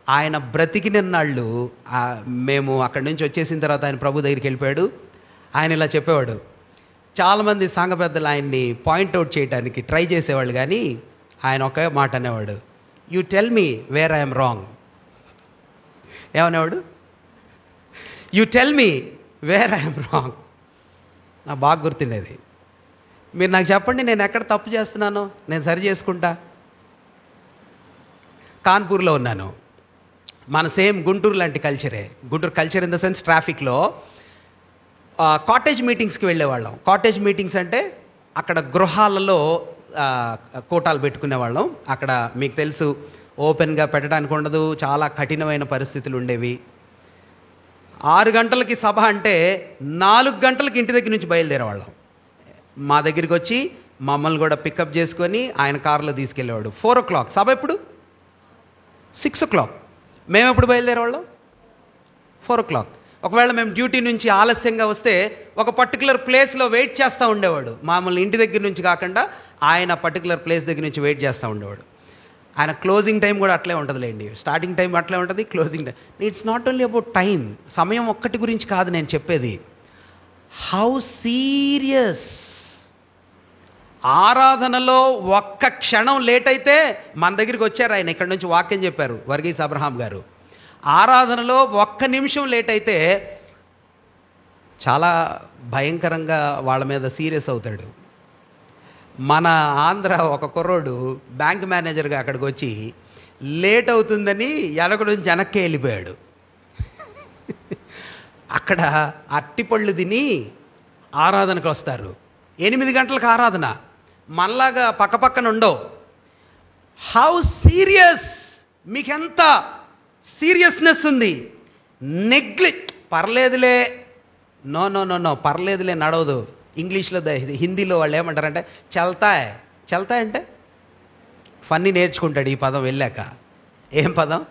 ఆయన బ్రతికినన్నాళ్ళు, మేము అక్కడి నుంచి వచ్చేసిన తర్వాత ఆయన ప్రభు దగ్గరికి వెళ్ళిపోయాడు. ఆయన ఇలా చెప్పేవాడు. చాలామంది సంఘ పెద్దలు ఆయన్ని పాయింట్అవుట్ చేయడానికి ట్రై చేసేవాళ్ళు, కానీ ఆయన ఒకే మాట అనేవాడు, you tell me where I'm wrong. ఏమనేవాడు? You tell me where I'm wrong. నాకు బాగా గుర్తుండేది. మీరు నాకు చెప్పండి, నేను ఎక్కడ తప్పు చేస్తున్నానో నేను సరి చేసుకుంటా. కాన్పూర్లో ఉన్నాను. మన సేమ్ గుంటూరు లాంటి కల్చరే. Guntur culture in the sense ట్రాఫిక్లో కాటేజ్ మీటింగ్స్కి వెళ్ళేవాళ్ళం. కాటేజ్ మీటింగ్స్ అంటే అక్కడ గృహాలలో కోటాలు పెట్టుకునేవాళ్ళం. అక్కడ మీకు తెలుసు, ఓపెన్గా పెట్టడానికి ఉండదు, చాలా కఠినమైన పరిస్థితులు ఉండేవి. 6 గంటలకి సభ అంటే 4 గంటలకి ఇంటి దగ్గర నుంచి బయలుదేరేవాళ్ళం. మా దగ్గరికి వచ్చి మమ్మల్ని కూడా పికప్ చేసుకొని ఆయన కారులో తీసుకెళ్ళేవాడు. 4 o'clock సభ. ఎప్పుడు? 6 o'clock. మేము ఎప్పుడు బయలుదేరేవాళ్ళం? 4 o'clock. ఒకవేళ మేము డ్యూటీ నుంచి ఆలస్యంగా వస్తే ఒక పర్టికులర్ ప్లేస్లో వెయిట్ చేస్తూ ఉండేవాడు. మామూలు ఇంటి దగ్గర నుంచి కాకుండా ఆయన పర్టికులర్ ప్లేస్ దగ్గర నుంచి వెయిట్ చేస్తూ ఉండేవాడు. ఆయన క్లోజింగ్ టైం కూడా అట్లే ఉంటుందిలేండి. స్టార్టింగ్ టైం అట్లే ఉంటుంది, closing time. It's not only about time, సమయం ఒక్కటి గురించి కాదు నేను చెప్పేది. హౌ సీరియస్ ఆరాధనలో ఒక్క క్షణం లేట్ అయితే, మన దగ్గరికి వచ్చారు ఆయన, ఇక్కడ నుంచి వాక్యం చెప్పారు వర్గీస్ అబ్రహాం గారు. ఆరాధనలో ఒక్క నిమిషం లేట్ అయితే చాలా భయంకరంగా వాళ్ళ మీద సీరియస్ అవుతాడు. మన ఆంధ్ర ఒక కుర్రోడు బ్యాంక్ మేనేజర్గా అక్కడికి వచ్చి లేట్ అవుతుందని వెనక నుంచి వెనక్కి వెళ్ళిపోయాడు. అక్కడ అట్టిపళ్ళు తిని ఆరాధనకు వస్తారు. 8 గంటలకు ఆరాధన, మనలాగా పక్కపక్కన ఉండవు. హౌ సీరియస్, మీకెంత సీరియస్నెస్ ఉంది. పర్లేదులే, నో నో నో నో, పర్లేదులే నడవదు. ఇంగ్లీష్లో హిందీలో వాళ్ళు ఏమంటారంటే చల్తాయ్. చల్తాయ్ అంటే ఫన్నీ నేర్చుకుంటాడు ఈ పదం వెళ్ళాక. ఏం పదం?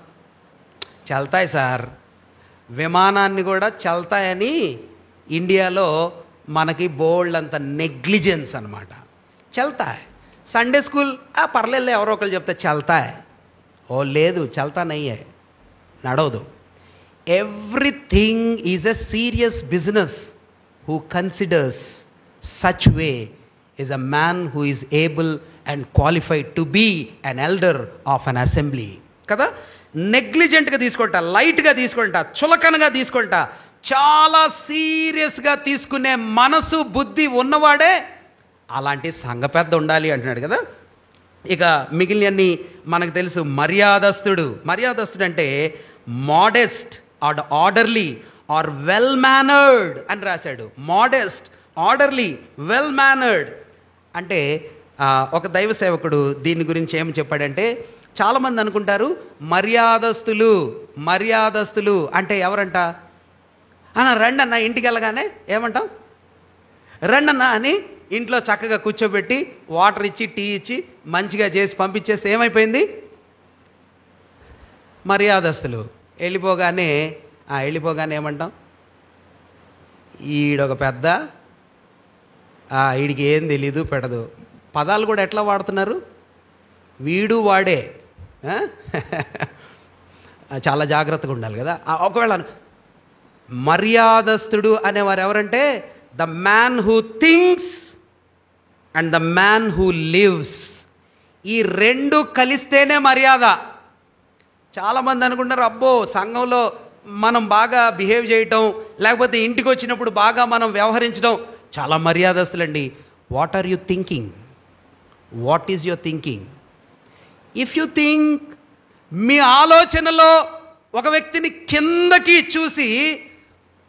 చల్తాయ్ సార్. విమానాన్ని కూడా చల్తాయని ఇండియాలో మనకి బోల్డ్ అంత నెగ్లిజెన్స్ అనమాట. చల్తాయ్. సండే స్కూల్ పర్లేదులే, ఎవరో ఒకరు చెప్తే చల్తాయ్. ఓ లేదు, చల్తా నయ్యే, నడవదు. Everything is a serious business. Who considers such way is a man who is able and qualified to be an elder of an assembly. కదా, నెగ్లిజెంట్గా తీసుకుంటా, లైట్గా తీసుకుంటా, చులకనగా తీసుకుంటా, చాలా సీరియస్గా తీసుకునే మనసు బుద్ధి ఉన్నవాడే అలాంటి సంఘ పెద్ద ఉండాలి అంటున్నాడు కదా. ఇక మిగిలినన్ని మనకు తెలుసు. మర్యాదస్తుడు. మర్యాదస్తుడు అంటే modest or orderly or well mannered అని రాశాడు. మోడెస్ట్, ఆర్డర్లీ, వెల్ మేనర్డ్ అంటే ఒక దైవ సేవకుడు దీని గురించి ఏం చెప్పాడంటే, చాలామంది అనుకుంటారు మర్యాదస్తులు, మర్యాదస్తులు అంటే ఎవరంట? రండి అన్న, ఇంటికి వెళ్ళగానే ఏమంటాం? రండన్నా అని ఇంట్లో చక్కగా కూర్చోబెట్టి వాటర్ ఇచ్చి టీ ఇచ్చి మంచిగా చేసి పంపించేస్తే ఏమైపోయింది? మర్యాదస్తులు. వెళ్ళిపోగానే ఏమంటాం? ఈడొక పెద్ద, వీడికి ఏం తెలీదు పెట్టదు. పదాలు కూడా ఎట్లా వాడుతున్నారు? వీడు వాడే. చాలా జాగ్రత్తగా ఉండాలి కదా. ఒకవేళ మర్యాదస్తుడు అనేవారు ఎవరంటే the man who thinks and the man who lives. ఈ రెండు కలిస్తేనే మర్యాద. చాలామంది అనుకుంటారు అబ్బో సంఘంలో మనం బాగా బిహేవ్ చేయటం, లేకపోతే ఇంటికి వచ్చినప్పుడు బాగా మనం వ్యవహరించడం చాలా మర్యాదస్తులండి. What are you thinking? What is your thinking? If you think, మీ ఆలోచనలో ఒక వ్యక్తిని కిందకి చూసి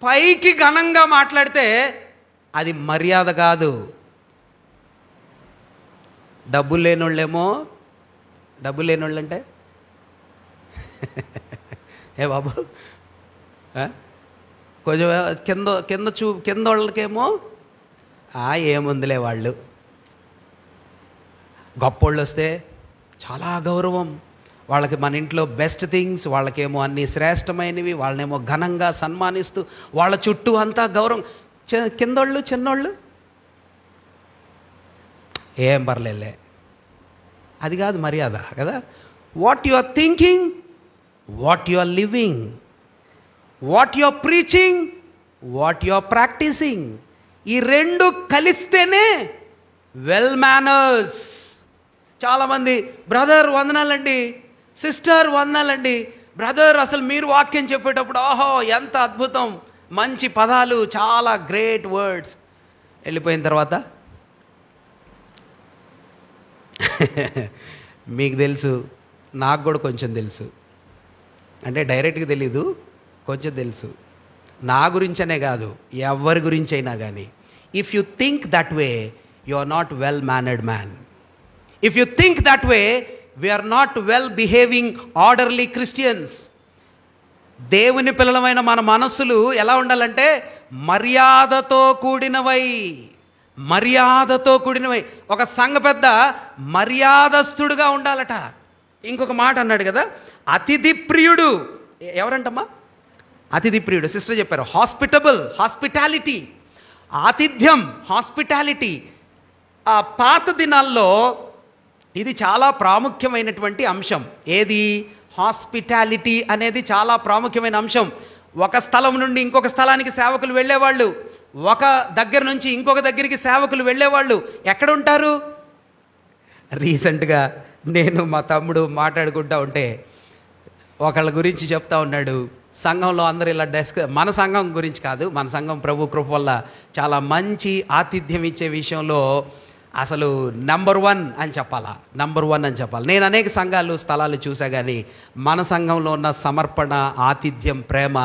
పైకి ఘనంగా మాట్లాడితే అది మర్యాద కాదు. డబ్బులు లేనోళ్ళేమో, డబ్బులు లేనోళ్ళంటే ఏ బాబు కొంచెం కింద వాళ్ళకేమో ఏముందిలే వాళ్ళు. గొప్పోళ్ళు వస్తే చాలా గౌరవం వాళ్ళకి, మన ఇంట్లో బెస్ట్ థింగ్స్, వాళ్ళకేమో అన్ని శ్రేష్టమైనవి, వాళ్ళనేమో ఘనంగా సన్మానిస్తూ వాళ్ళ చుట్టూ అంతా గౌరవం. కిందోళ్ళు చిన్నోళ్ళు ఏం పర్లేదులే, అది కాదు మర్యాద కదా. What you are thinking, what you are living, what you are preaching, what you are practising, ఈ రెండు కలిస్తేనే వెల్ మేనర్స్. చాలామంది బ్రదర్ వందనాలండి, సిస్టర్ వందనాలండి, బ్రదర్ అసలు మీరు వాక్యం చెప్పేటప్పుడు ఓహో ఎంత అద్భుతం, మంచి పదాలు, చాలా గ్రేట్ వర్డ్స్. వెళ్ళిపోయిన తర్వాత మీకు తెలుసు, నాకు కూడా కొంచెం తెలుసు, అంటే డైరెక్ట్గా తెలీదు, కొంచెం తెలుసు. నా గురించనే కాదు, ఎవరి గురించి అయినా కానీ, if you think that way you are not well mannered man. If you think that way we are not well behaving orderly Christians. దేవుని పిల్లలమైన మన మనస్సులు ఎలా ఉండాలంటే మర్యాదతో కూడినవై, మర్యాదతో కూడినవై. ఒక సంఘ పెద్ద మర్యాదస్తుడుగా ఉండాలట. ఇంకొక మాట అన్నాడు కదా, అతిథి ప్రియుడు. ఎవరంటమ్మా? అతిథి ప్రియుడు. సిస్టర్ చెప్పారు హాస్పిటబుల్, హాస్పిటాలిటీ, ఆతిథ్యం, హాస్పిటాలిటీ. ఆ పాత దినాల్లో ఇది చాలా ప్రాముఖ్యమైనటువంటి అంశం. ఏది? హాస్పిటాలిటీ అనేది చాలా ప్రాముఖ్యమైన అంశం. ఒక స్థలం నుండి ఇంకొక స్థలానికి సేవకులు వెళ్ళేవాళ్ళు, ఒక దగ్గర నుంచి ఇంకొక దగ్గరికి సేవకులు వెళ్ళేవాళ్ళు. ఎక్కడ ఉంటారు? రీసెంట్గా నేను మా తమ్ముడు మాట్లాడుకుంటా ఉంటే ఒకళ్ళ గురించి చెప్తా ఉన్నాడు. సంఘంలో అందరూ ఇలా మన సంఘం గురించి కాదు, మన సంఘం ప్రభు కృప వల్ల చాలా మంచి ఆతిథ్యం ఇచ్చే విషయంలో అసలు నంబర్ 1 అని చెప్పాలా, నంబర్ 1 అని చెప్పాలి. నేను అనేక సంఘాలు స్థలాలు చూసా, కానీ మన సంఘంలో ఉన్న సమర్పణ, ఆతిథ్యం, ప్రేమ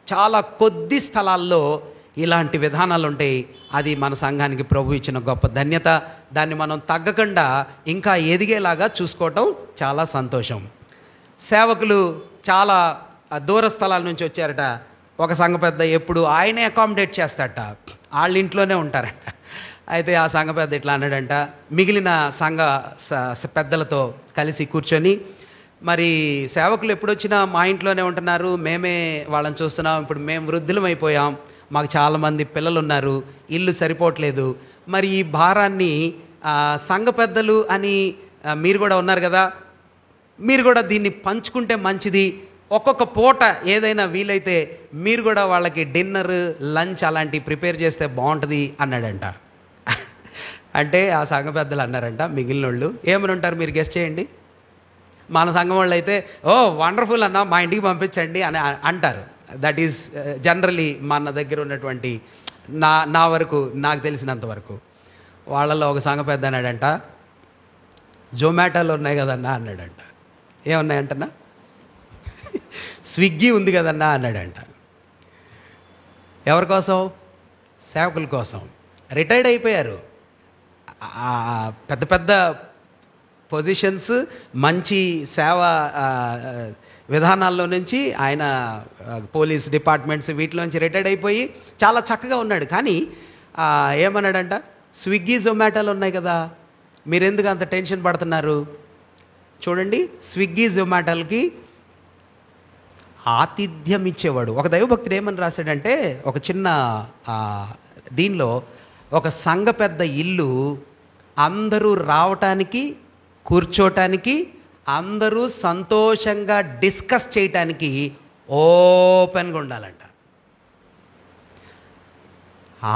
చాలా కొద్ది స్థలాల్లో ఇలాంటి విధానాలు ఉంటాయి. అది మన సంఘానికి ప్రభు ఇచ్చిన గొప్ప ధన్యత. దాన్ని మనం తగ్గకుండా ఇంకా ఎదిగేలాగా చూసుకోవటం చాలా సంతోషం. సేవకులు చాలా దూర స్థలాల నుంచి వచ్చారట. ఒక సంఘ పెద్ద ఎప్పుడు ఆయనే అకామిడేట్ చేస్తాడట, వాళ్ళ ఇంట్లోనే ఉంటారట. అయితే ఆ సంఘ పెద్ద ఇట్లా అన్నాడంట, మిగిలిన సంఘ పెద్దలతో కలిసి కూర్చొని, మరి సేవకులు ఎప్పుడు వచ్చినా మా ఇంట్లోనే ఉంటున్నారు, మేమే వాళ్ళని చూస్తున్నాం, ఇప్పుడు మేము వృద్ధులం అయిపోయాం, మాకు చాలామంది పిల్లలు ఉన్నారు, ఇల్లు సరిపోవట్లేదు, మరి ఈ భారాన్ని సంఘ పెద్దలు అని మీరు కూడా ఉన్నారు కదా, మీరు కూడా దీన్ని పంచుకుంటే మంచిది, ఒక్కొక్క పూట ఏదైనా వీలైతే మీరు కూడా వాళ్ళకి డిన్నర్, లంచ్ అలాంటివి ప్రిపేర్ చేస్తే బాగుంటుంది అన్నాడంట. అంటే ఆ సంఘ పెద్దలు అన్నారంట, మిగిలిన వాళ్ళు ఏమని ఉంటారు మీరు గెస్ చేయండి. మన సంఘం వాళ్ళు అయితే ఓ వండర్ఫుల్ అన్న, మా ఇంటికి పంపించండి అని అంటారు. దట్ ఈస్ జనరలీ మన దగ్గర ఉన్నటువంటి నా వరకు నాకు తెలిసినంత వరకు. వాళ్ళలో ఒక సంఘ పెద్ద అన్నాడంట, జొమాటోలు ఉన్నాయి కదన్నా అన్నాడంట. ఏమున్నాయంటన్నా? స్విగ్గీ ఉంది కదన్నా అన్నాడంట. ఎవరి కోసం? సేవకుల కోసం. రిటైర్డ్ అయిపోయారు, పెద్ద పెద్ద పొజిషన్స్, మంచి సేవ విధానాల్లో నుంచి ఆయన పోలీస్ డిపార్ట్మెంట్స్ వీటిలోంచి రిటైర్డ్ అయిపోయి చాలా చక్కగా ఉన్నాడు. కానీ ఏమన్నాడంట, స్విగ్గీ జొమాటోలు ఉన్నాయి కదా, మీరెందుకు అంత టెన్షన్ పడుతున్నారు? చూడండి, స్విగ్గీ జొమాటోలకి ఆతిథ్యం ఇచ్చేవాడు. ఒక దైవభక్తుడు ఏమని రాశాడంటే, ఒక చిన్న దీనిలో ఒక సంఘ పెద్ద ఇల్లు అందరూ రావటానికి, కూర్చోటానికి, అందరూ సంతోషంగా డిస్కస్ చేయటానికి ఓపెన్గా ఉండాలంట.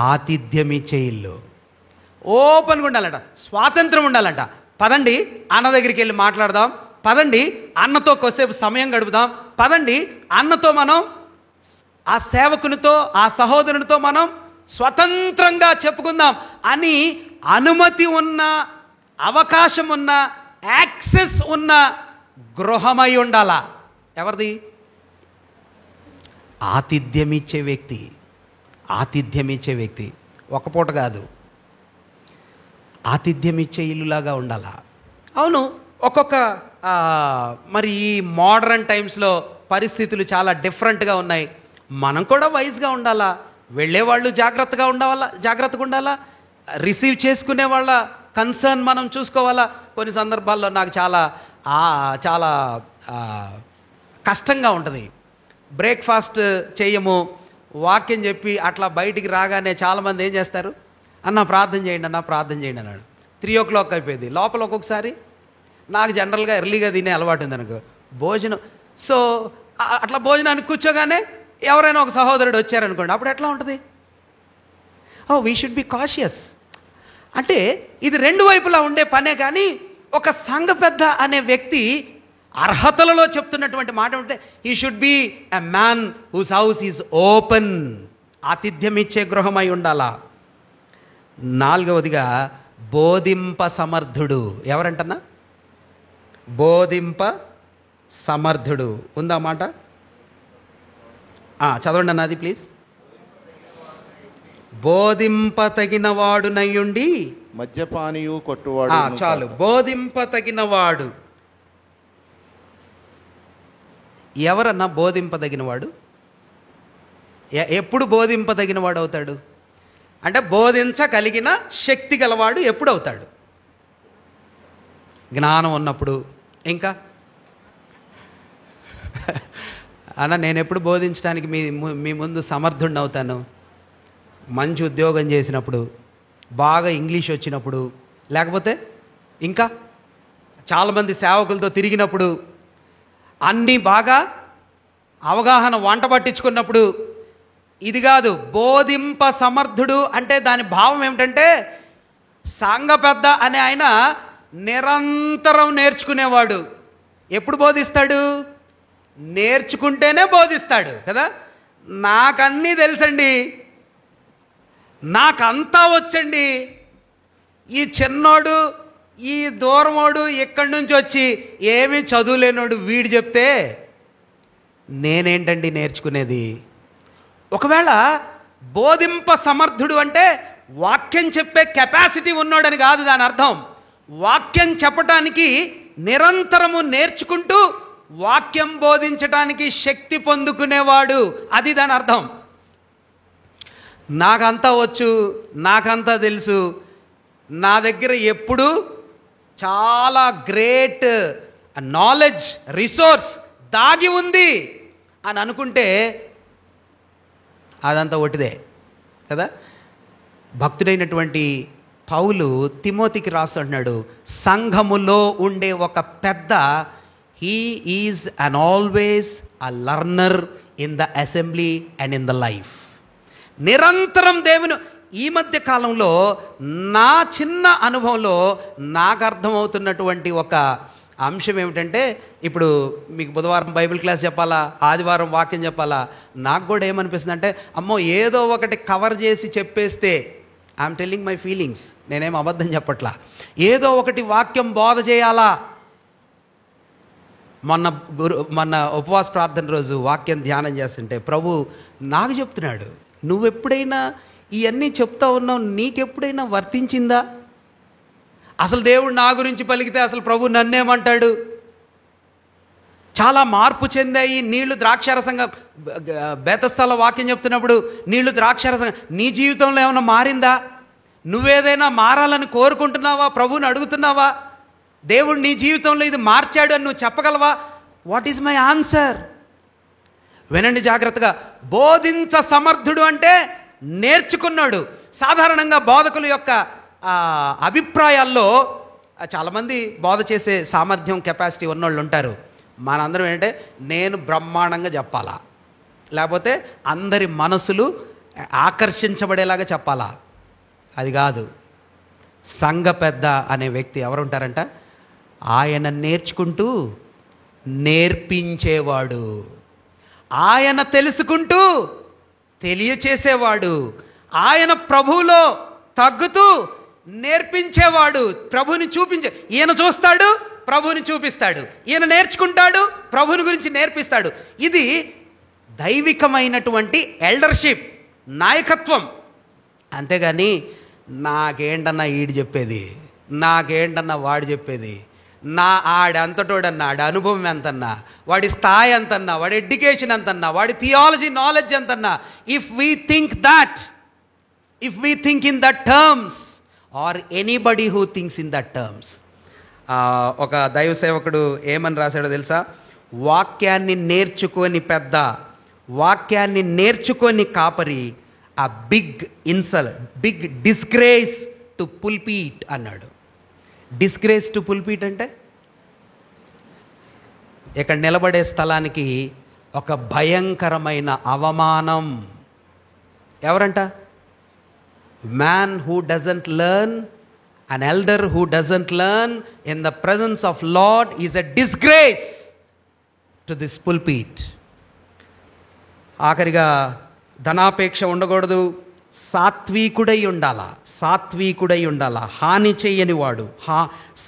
ఆతిథ్యం ఇచ్చే ఇల్లు ఓపెన్గా ఉండాలంట, స్వాతంత్రం ఉండాలంట. పదండి అన్న దగ్గరికి వెళ్ళి మాట్లాడదాం, పదండి అన్నతో కొద్దిసేపు సమయం గడుపుదాం, పదండి అన్నతో మనం ఆ సేవకునితో, ఆ సహోదరునితో మనం స్వతంత్రంగా చెప్పుకుందాం అని అనుమతి ఉన్న, అవకాశం ఉన్న, యాక్సెస్ ఉన్న గృహమై ఉండాలా. ఎవరిది? ఆతిథ్యం ఇచ్చే వ్యక్తి. ఆతిథ్యం ఇచ్చే వ్యక్తి ఒక పూట కాదు, ఆతిథ్యం ఇచ్చే ఇల్లులాగా ఉండాలా. అవును, ఒక్కొక్క మరి ఈ మోడర్న్ టైమ్స్లో పరిస్థితులు చాలా డిఫరెంట్గా ఉన్నాయి. మనం కూడా వైజ్గా ఉండాలా, వెళ్ళేవాళ్ళు జాగ్రత్తగా ఉండాలా, రిసీవ్ చేసుకునే వాళ్ళ కన్సర్న్ మనం చూసుకోవాలా. కొన్ని సందర్భాల్లో నాకు చాలా కష్టంగా ఉంటుంది. బ్రేక్ఫాస్ట్ చేయము, వాక్యం చెప్పి అట్లా బయటికి రాగానే చాలామంది ఏం చేస్తారు, అన్న ప్రార్థన చేయండి అన్నాడు. 3 o'clock అయిపోయింది. లోపల ఒక్కొక్కసారి నాకు జనరల్గా ఎర్లీగా తినే అలవాటు ఉంది అనుకో, భోజనం. సో అట్లా భోజనానికి కూర్చోగానే ఎవరైనా ఒక సహోదరుడు వచ్చారనుకోండి, అప్పుడు ఎట్లా ఉంటుంది? We should be cautious. అంటే ఇది 2 వైపులా ఉండే పనే. కానీ ఒక సంఘ పెద్ద అనే వ్యక్తి అర్హతలలో చెప్తున్నటువంటి మాట ఉంటే, he should be a man whose house is open. ఆతిథ్యం ఇచ్చే గృహమై ఉండాలా. 4వదిగా బోధింప సమర్థుడు. ఎవరంటన్నా? బోధింప సమర్థుడు. ఉందా మాట? చదవండి అన్నది ప్లీజ్. బోధింప తగిన వాడునయ్యుండి మద్యపానీయు కొట్టువాడు. చాలు. బోధింప తగిన వాడు. ఎవరన్నా బోధింపదగినవాడు? ఎప్పుడు బోధింపదగినవాడు అవుతాడు అంటే, బోధించగలిగిన శక్తి గలవాడు ఎప్పుడు అవుతాడు? జ్ఞానం ఉన్నప్పుడు. ఇంకా అన్న నేను ఎప్పుడు బోధించడానికి మీ ముందు సమర్థుడిని అవుతాను? మంచి ఉద్యోగం చేసినప్పుడు, బాగా ఇంగ్లీష్ వచ్చినప్పుడు, లేకపోతే ఇంకా చాలామంది సేవకులతో తిరిగినప్పుడు, అన్నీ బాగా అవగాహన వంట పట్టించుకున్నప్పుడు, ఇది కాదు. బోధింప సమర్థుడు అంటే దాని భావం ఏమిటంటే, సంఘ పెద్ద అనే ఆయన నిరంతరం నేర్చుకునేవాడు. ఎప్పుడు బోధిస్తాడు? నేర్చుకుంటేనే బోధిస్తాడు కదా. నాకన్నీ తెలుసండి, నాకంతా వచ్చండి, ఈ చిన్నోడు, ఈ దూరమోడు, ఇక్కడి నుంచి వచ్చి ఏమీ చదువులేనోడు వీడు చెప్తే నేనేంటండి నేర్చుకునేది? ఒకవేళ బోధింప సమర్థుడు అంటే వాక్యం చెప్పే కెపాసిటీ ఉన్నాడని కాదు దాని అర్థం. వాక్యం చెప్పటానికి నిరంతరము నేర్చుకుంటూ వాక్యం బోధించటానికి శక్తి పొందుకునేవాడు, అది దాని అర్థం. నాకంతా వచ్చు, నాకంతా తెలుసు, నా దగ్గర ఎప్పుడు చాలా గ్రేట్ నాలెడ్జ్ రిసోర్స్ దాగి ఉంది అని అనుకుంటే అదంతా ఒట్టిదే కదా. భక్తుడైనటువంటి పౌలు తిమోతికి రాస్తున్నాడు, సంఘములో ఉండే ఒక పెద్ద, he is an always a learner in the assembly and in the life. నిరంతరం దేవుని, ఈ మధ్య కాలంలో నా చిన్న అనుభవంలో నాకు అర్థమవుతున్నటువంటి ఒక అంశం ఏమిటంటే, ఇప్పుడు మీకు బుధవారం బైబిల్ క్లాస్ చెప్పాలా, ఆదివారం వాక్యం చెప్పాలా, నాకు కూడా ఏమనిపిస్తుంది అంటే, అమ్మో ఏదో ఒకటి కవర్ చేసి చెప్పేస్తే, ఐఎమ్ టెల్లింగ్ మై ఫీలింగ్స్, నేనేం అబద్ధం చెప్పట్లా, ఏదో ఒకటి వాక్యం బోధ చేయాలా. మొన్న ఉపవాస ప్రార్థన రోజు వాక్యం ధ్యానం చేస్తుంటే ప్రభు నాకు చెప్తున్నాడు, నువ్వెప్పుడైనా ఇవన్నీ చెప్తా ఉన్నావు, నీకెప్పుడైనా వర్తించిందా? అసలు దేవుడు నా గురించి పలికితే అసలు ప్రభు నన్నేమంటాడు? చాలా మార్పు చెందాయి. నీళ్లు ద్రాక్షారసంగా, బేతస్థల వాక్యం చెప్తున్నప్పుడు నీళ్లు ద్రాక్షారసంగా, నీ జీవితంలో ఏమైనా మారిందా? నువ్వేదైనా మారాలని కోరుకుంటున్నావా? ప్రభువుని అడుగుతున్నావా? దేవుడు నీ జీవితంలో ఇది మార్చాడు అని నువ్వు చెప్పగలవా? What is my answer? వినండి జాగ్రత్తగా. బోధించ సమర్థుడు అంటే నేర్చుకున్నాడు. సాధారణంగా బోధకుల యొక్క అభిప్రాయాల్లో చాలామంది బోధ చేసే సామర్థ్యం, కెపాసిటీ ఉన్నోళ్ళు ఉంటారు. మనందరం ఏంటంటే, నేను బ్రహ్మాండంగా చెప్పాలా, లేకపోతే అందరి మనసులు ఆకర్షించబడేలాగా చెప్పాలా. అది కాదు. సంఘ పెద్ద అనే వ్యక్తి ఎవరుంటారంట? ఆయన నేర్చుకుంటూ నేర్పించేవాడు, ఆయన తెలుసుకుంటూ తెలియచేసేవాడు, ఆయన ప్రభువులో తగ్గుతూ నేర్పించేవాడు. ప్రభువుని చూపించే, ఈయన చూస్తాడు, ప్రభువుని చూపిస్తాడు, ఈయన నేర్చుకుంటాడు, ప్రభువుని గురించి నేర్పిస్తాడు. ఇది దైవికమైనటువంటి ఎల్డర్షిప్, నాయకత్వం. అంతేగాని నాకేంటన్నా ఈడు చెప్పేది, నాకేంటన్నా వాడు చెప్పేది, ఆడంతటోడన్నా, ఆడి అనుభవం ఎంతన్నా, వాడి స్థాయి ఎంతన్నా, వాడి ఎడ్యుకేషన్ ఎంతన్నా, వాడి థియాలజీ నాలెడ్జ్ ఎంతన్నా, if we think in that terms, or anybody who thinks in that terms. ఒక దైవ సేవకుడు ఏమని రాశాడో తెలుసా? వాక్యాన్ని నేర్చుకొని పెద్ద, వాక్యాన్ని నేర్చుకొని కాపరి, ఆ బిగ్ డిస్గ్రేస్ టు పుల్పీట్ అన్నాడు. డిస్గ్రేస్ టు పుల్పీట్ అంటే ఇక్కడ నిలబడే స్థలానికి ఒక భయంకరమైన అవమానం. ఎవరంట? Man who doesn't learn, an elder who doesn't learn in the presence of Lord is a disgrace to this pulpit. ఆఖరిగా ధనాపేక్ష ఉండకూడదు, సాత్వికుడై ఉండాలా, హాని చేయనివాడు,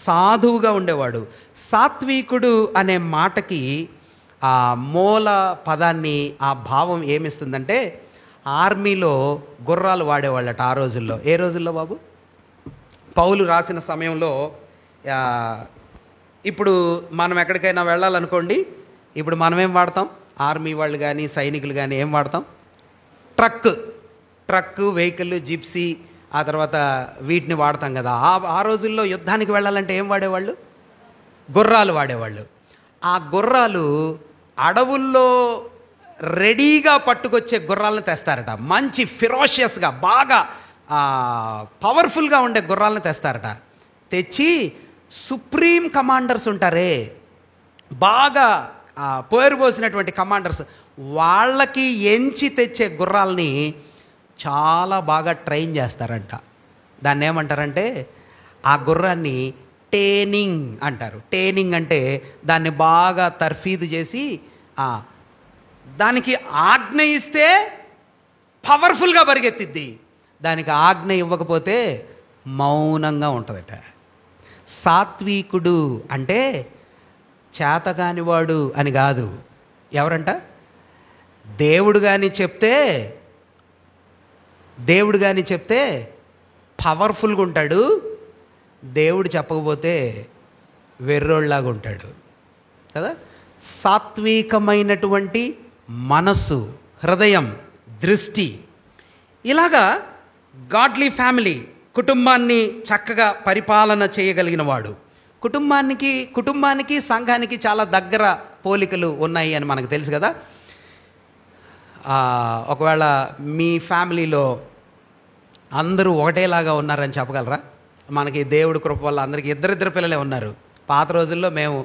సాధువుగా ఉండేవాడు. సాత్వికుడు అనే మాటకి ఆ మూల పదాన్ని, ఆ భావం ఏమిస్తుందంటే, ఆర్మీలో గుర్రాలు వాడేవాళ్ళట ఆ రోజుల్లో. ఏ రోజుల్లో బాబు? పౌలు రాసిన సమయంలో. ఇప్పుడు మనం ఎక్కడికైనా వెళ్ళాలనుకోండి, ఇప్పుడు మనం ఏం వాడతాం? ఆర్మీ వాళ్ళు కానీ సైనికులు కానీ ఏం వాడతాం? ట్రక్ వెహికల్, జిప్సీ, ఆ తర్వాత వీటిని వాడతాం కదా. ఆ రోజుల్లో యుద్ధానికి వెళ్ళాలంటే ఏం వాడేవాళ్ళు? గుర్రాలు వాడేవాళ్ళు. ఆ గుర్రాలు అడవుల్లో రెడీగా పట్టుకొచ్చే గుర్రాలను తెస్తారట. మంచి ఫిరోషియస్గా, బాగా పవర్ఫుల్గా ఉండే గుర్రాలను తెస్తారట. తెచ్చి సుప్రీం కమాండర్స్ ఉంటారే, బాగా పేరు పోసినటువంటి కమాండర్స్, వాళ్ళకి ఎంచి తెచ్చే గుర్రాలని చాలా బాగా ట్రైన్ చేస్తారంట. దాన్ని ఏమంటారంటే ఆ గుర్రాన్ని టేనింగ్ అంటారు. టేనింగ్ అంటే దాన్ని బాగా తర్ఫీదు చేసి దానికి ఆజ్ఞ ఇస్తే పవర్ఫుల్గా పరిగెత్తిద్ది, దానికి ఆజ్ఞ ఇవ్వకపోతే మౌనంగా ఉంటుందట. సాత్వికుడు అంటే చేతగానివాడు అని కాదు. ఎవరంట? దేవుడు కానీ చెప్తే పవర్ఫుల్గా ఉంటాడు, దేవుడు చెప్పకపోతే వెర్రోళ్ళలాగా ఉంటాడు కదా. సాత్వికమైనటువంటి మనస్సు, హృదయం, దృష్టి, ఇలాగా గాడ్లీ ఫ్యామిలీ, కుటుంబాన్ని చక్కగా పరిపాలన చేయగలిగిన వాడు. కుటుంబానికి సంఘానికి చాలా దగ్గర పోలికలు ఉన్నాయి అని మనకు తెలుసు కదా. ఒకవేళ మీ ఫ్యామిలీలో అందరూ ఒకటేలాగా ఉన్నారని చెప్పగలరా? మనకి దేవుడి కృప వల్ల అందరికీ ఇద్దరిద్దరు పిల్లలే ఉన్నారు. పాత రోజుల్లో మేము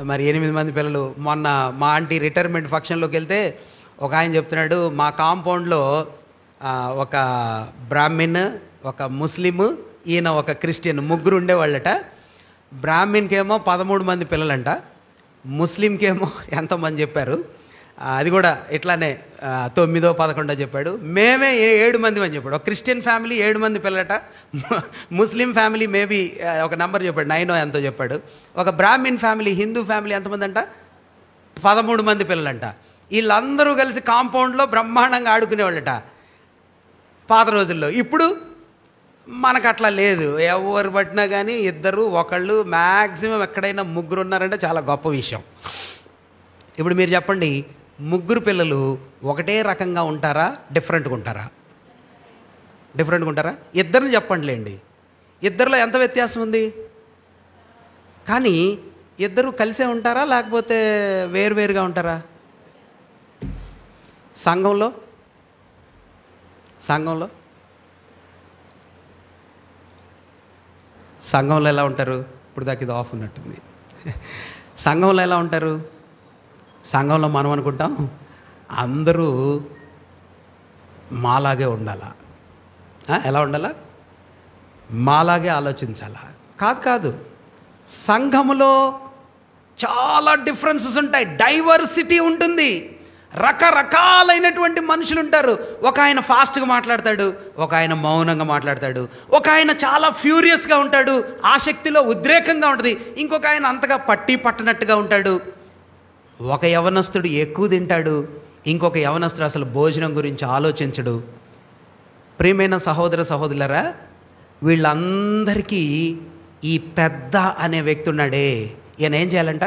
మరి 8 మంది పిల్లలు. మొన్న మా ఆంటీ రిటైర్మెంట్ ఫంక్షన్లోకి వెళ్తే ఒక ఆయన చెప్తున్నాడు, మా కాంపౌండ్లో ఒక బ్రాహ్మిన్, ఒక ముస్లిం, ఈయన ఒక క్రిస్టియన్, ముగ్గురు ఉండేవాళ్ళట. బ్రాహ్మిన్కేమో 13 మంది పిల్లలంట, ముస్లింకేమో ఎంతోమంది చెప్పారు, అది కూడా ఇట్లానే 9, 11 చెప్పాడు. మేమే 7 మంది అని చెప్పాడు. ఒక క్రిస్టియన్ ఫ్యామిలీ 7 మంది పిల్లలట, ముస్లిం ఫ్యామిలీ మేబీ ఒక నెంబర్ చెప్పాడు, 9 ఎంతో చెప్పాడు. ఒక బ్రాహ్మిన్ ఫ్యామిలీ, హిందూ ఫ్యామిలీ ఎంతమంది అంట? 13 మంది పిల్లలంట. వీళ్ళందరూ కలిసి కాంపౌండ్లో బ్రహ్మాండంగా ఆడుకునేవాళ్ళట పాత రోజుల్లో. ఇప్పుడు మనకు అట్లా లేదు. ఎవరు పట్టినా కానీ ఇద్దరు, ఒకళ్ళు, మ్యాక్సిమం ఎక్కడైనా ముగ్గురు ఉన్నారంటే చాలా గొప్ప విషయం. ఇప్పుడు మీరు చెప్పండి, ముగ్గురు పిల్లలు ఒకటే రకంగా ఉంటారా, డిఫరెంట్గా ఉంటారా? ఇద్దరిని చెప్పండిలేండి, ఇద్దరిలో ఎంత వ్యత్యాసం ఉంది? కానీ ఇద్దరు కలిసే ఉంటారా లేకపోతే వేరువేరుగా ఉంటారా? సంఘంలో ఎలా ఉంటారు? ఇప్పుడు దాకా ఇది ఆఫ్ ఉన్నట్టుంది. సంఘంలో ఎలా ఉంటారు? సంఘంలో మనం అనుకుంటాం అందరూ మాలాగే ఉండాలా. ఎలా ఉండాలా? మాలాగే ఆలోచించాలా? కాదు. సంఘములో చాలా డిఫరెన్సెస్ ఉంటాయి, డైవర్సిటీ ఉంటుంది, రకరకాలైనటువంటి మనుషులు ఉంటారు. ఒక ఆయన ఫాస్ట్గా మాట్లాడతాడు, ఒక ఆయన మౌనంగా మాట్లాడతాడు, ఒక ఆయన చాలా ఫ్యూరియస్గా ఉంటాడు, ఆసక్తిలో ఉద్రేకంగా ఉంటుంది, ఇంకొక ఆయన అంతగా పట్టనట్టుగా ఉంటాడు. ఒక యవనస్తుడు ఎక్కువ తింటాడు, ఇంకొక యవనస్తుడు అసలు భోజనం గురించి ఆలోచించడు. ప్రియమైన సహోదరులారా, వీళ్ళందరికీ ఈ పెద్ద అనే వ్యక్తి ఉన్నాడే, ఈయన ఏం చేయాలంట?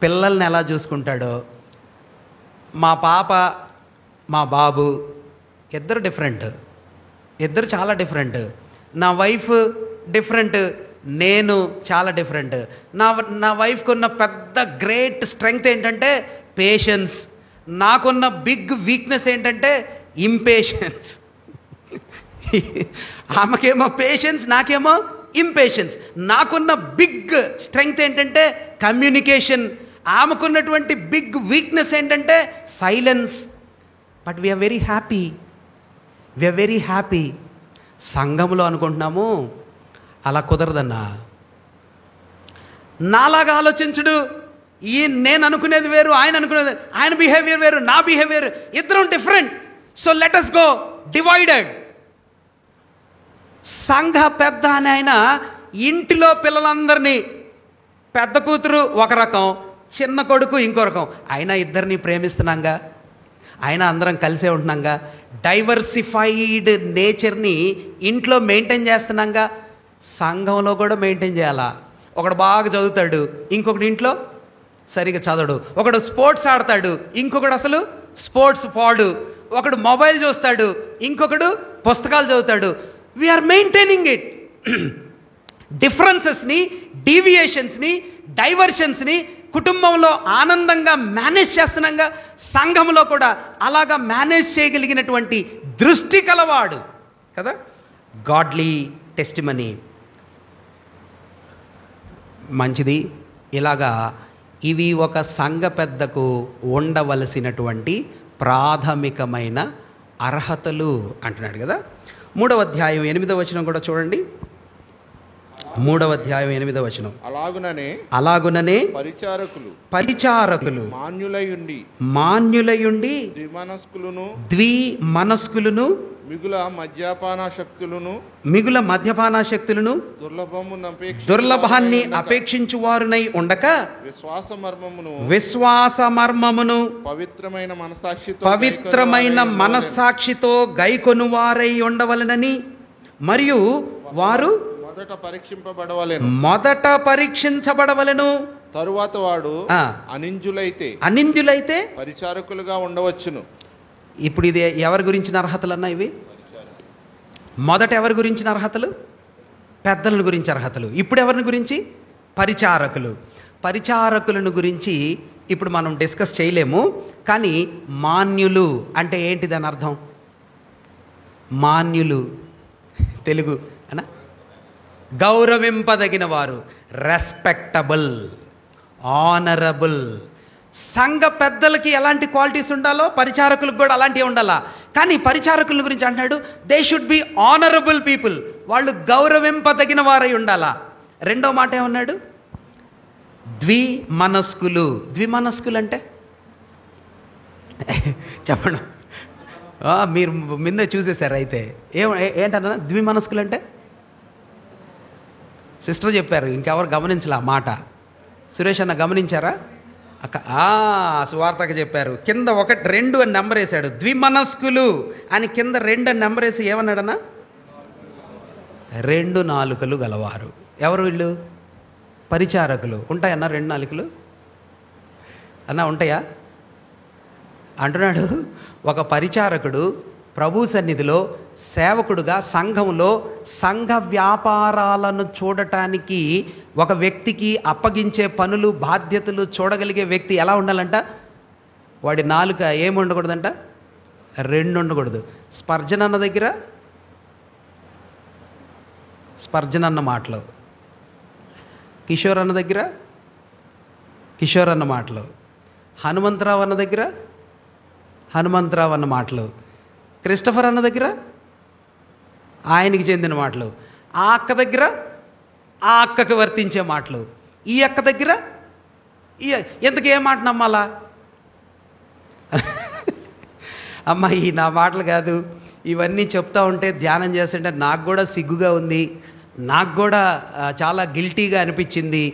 పిల్లల్ని ఎలా చూసుకుంటాడో, మా పాప మా బాబు ఇద్దరు డిఫరెంట్, ఇద్దరు చాలా డిఫరెంట్. నా వైఫ్ డిఫరెంట్, నేను చాలా డిఫరెంట్. నా వైఫ్కి ఉన్న పెద్ద గ్రేట్ స్ట్రెంగ్త్ ఏంటంటే పేషెన్స్, నాకున్న బిగ్ వీక్నెస్ ఏంటంటే ఇంపేషెన్స్. ఆమెకేమో పేషెన్స్, నాకేమో ఇంపేషెన్స్. నాకున్న బిగ్ స్ట్రెంగ్త్ ఏంటంటే కమ్యూనికేషన్, ఆమెకున్నటువంటి బిగ్ వీక్నెస్ ఏంటంటే silence. But we are very happy. సంఘంలో అనుకుంటున్నాము అలా కుదరదన్నా. నాలాగా ఆలోచించుడు, నేను అనుకునేది వేరు, ఆయన అనుకునేది, ఆయన బిహేవియర్ వేరు, నా బిహేవియర్, ఇద్దరం different. So let us go divided. సంఘ పెద్ద అని ఆయన ఇంటిలో పిల్లలందరినీ, పెద్ద కూతురు ఒక రకం, చిన్న కొడుకు ఇంకో రకం, అయినా ఇద్దరిని ప్రేమిస్తున్నాంగా, అయినా అందరం కలిసే ఉంటున్నాంగా, డైవర్సిఫైడ్ నేచర్ని ఇంట్లో మెయింటైన్ చేస్తున్నాంగా, సంఘంలో కూడా మెయింటైన్ చేయాలా. ఒకడు బాగా చదువుతాడు, ఇంకొకటి ఇంట్లో సరిగా చదవడు. ఒకడు స్పోర్ట్స్ ఆడతాడు, ఇంకొకడు అసలు స్పోర్ట్స్ పోడు. ఒకడు మొబైల్ చూస్తాడు, ఇంకొకడు పుస్తకాలు చదువుతాడు. We are maintaining it. డిఫరెన్సెస్ని, డీవియేషన్స్ని, డైవర్షన్స్ని కుటుంబంలో ఆనందంగా మేనేజ్ చేస్తున్నాగా, సంఘంలో కూడా అలాగా మేనేజ్ చేయగలిగినటువంటి దృష్టి కలవాడు కదా. గాడ్లీ టెస్టిమనీ, మంచిది. ఇలాగా ఇవి ఒక సంఘ పెద్దకు ఉండవలసినటువంటి ప్రాథమికమైన అర్హతలు అంటున్నాడు కదా. 3వ అధ్యాయం 8వ వచనం కూడా చూడండి. 3వ అధ్యాయం 8వ వచనం. అలాగుననే పరిచారకులు మాన్యులయుండి ద్విమనస్కులను మిగుల మద్యపానాశక్తులను దుర్లభాన్ని అపేక్షించువారునై ఉండక విశ్వాసమర్మమును పవిత్రమైన మనస్సాక్షితో గైకొనువారై ఉండవలెనని, మరియు వారు మొదట పరీక్షించబడవలెను, తరువాత వాడు అనింద్యులైతే పరిచారకులుగా ఉండవచ్చును. ఇప్పుడు ఇది ఎవరి గురించిన అర్హతలు అన్నా? ఇవి మొదట ఎవరి గురించిన అర్హతలు? పెద్దలను గురించి అర్హతలు. ఇప్పుడు ఎవరిని గురించి? పరిచారకులను గురించి ఇప్పుడు మనం డిస్కస్ చేయలేము. కానీ మాన్యులు అంటే ఏంటి దాని అర్థం? మాన్యులు తెలుగు అనా? గౌరవింపదగిన వారు, రెస్పెక్టబుల్, ఆనరబుల్. సంఘ పెద్దలకి ఎలాంటి క్వాలిటీస్ ఉండాలో పరిచారకులకు కూడా అలాంటివి ఉండాలా. కానీ పరిచారకుల గురించి అంటున్నాడు, they should be honourable people. వాళ్ళు గౌరవింపదగిన వారై ఉండాలా. రెండో మాట ఏమన్నాడు? ద్విమనస్కులు. ద్విమనస్కులు అంటే చెప్పండి, మీరు ముందే చూసేశారు. అయితే ఏంటన్నా ద్విమనస్కులు అంటే? సిస్టర్ చెప్పారు, ఇంకెవరు గమనించలే ఆ మాట. సురేష్ అన్న గమనించారా? సువార్తకు చెప్పారు. కింద 1, 2 అని నెంబర్ వేశాడు. ద్విమనస్కులు అని కింద 2 అని నెంబర్ వేసి ఏమన్నాడన్నా? 2 నాలుకలు గలవారు. ఎవరు వీళ్ళు? పరిచారకులు. ఉంటాయన్నా 2 నాలుకలు అన్నా? ఉంటాయా అంటున్నాడు. ఒక పరిచారకుడు ప్రభు సన్నిధిలో సేవకుడుగా సంఘంలో సంఘ వ్యాపారాలను చూడటానికి ఒక వ్యక్తికి అప్పగించే పనులు బాధ్యతలు చూడగలిగే వ్యక్తి ఎలా ఉండాలంట? వాడి నాలుక ఏమి ఉండకూడదంట? 2 ఉండకూడదు. స్పర్జన్ అన్న దగ్గర స్పర్జన్ అన్న మాటలు, కిషోర్ అన్న దగ్గర కిషోర్ అన్న మాటలు, హనుమంతరావు అన్న దగ్గర హనుమంతరావు అన్న మాటలు, క్రిస్టఫర్ అన్న దగ్గర ఆయనకి చెందిన మాటలు, ఆ అక్క దగ్గర ఆ అక్కకి వర్తించే మాటలు, ఈ అక్క దగ్గర ఎందుకు ఏ మాట నమ్మాలా? అమ్మాయి నా మాటలు కాదు, ఇవన్నీ చెప్తా ఉంటే ధ్యానం చేస్తుంటే నాకు కూడా సిగ్గుగా ఉంది, నాకు కూడా చాలా గిల్టీగా అనిపించింది.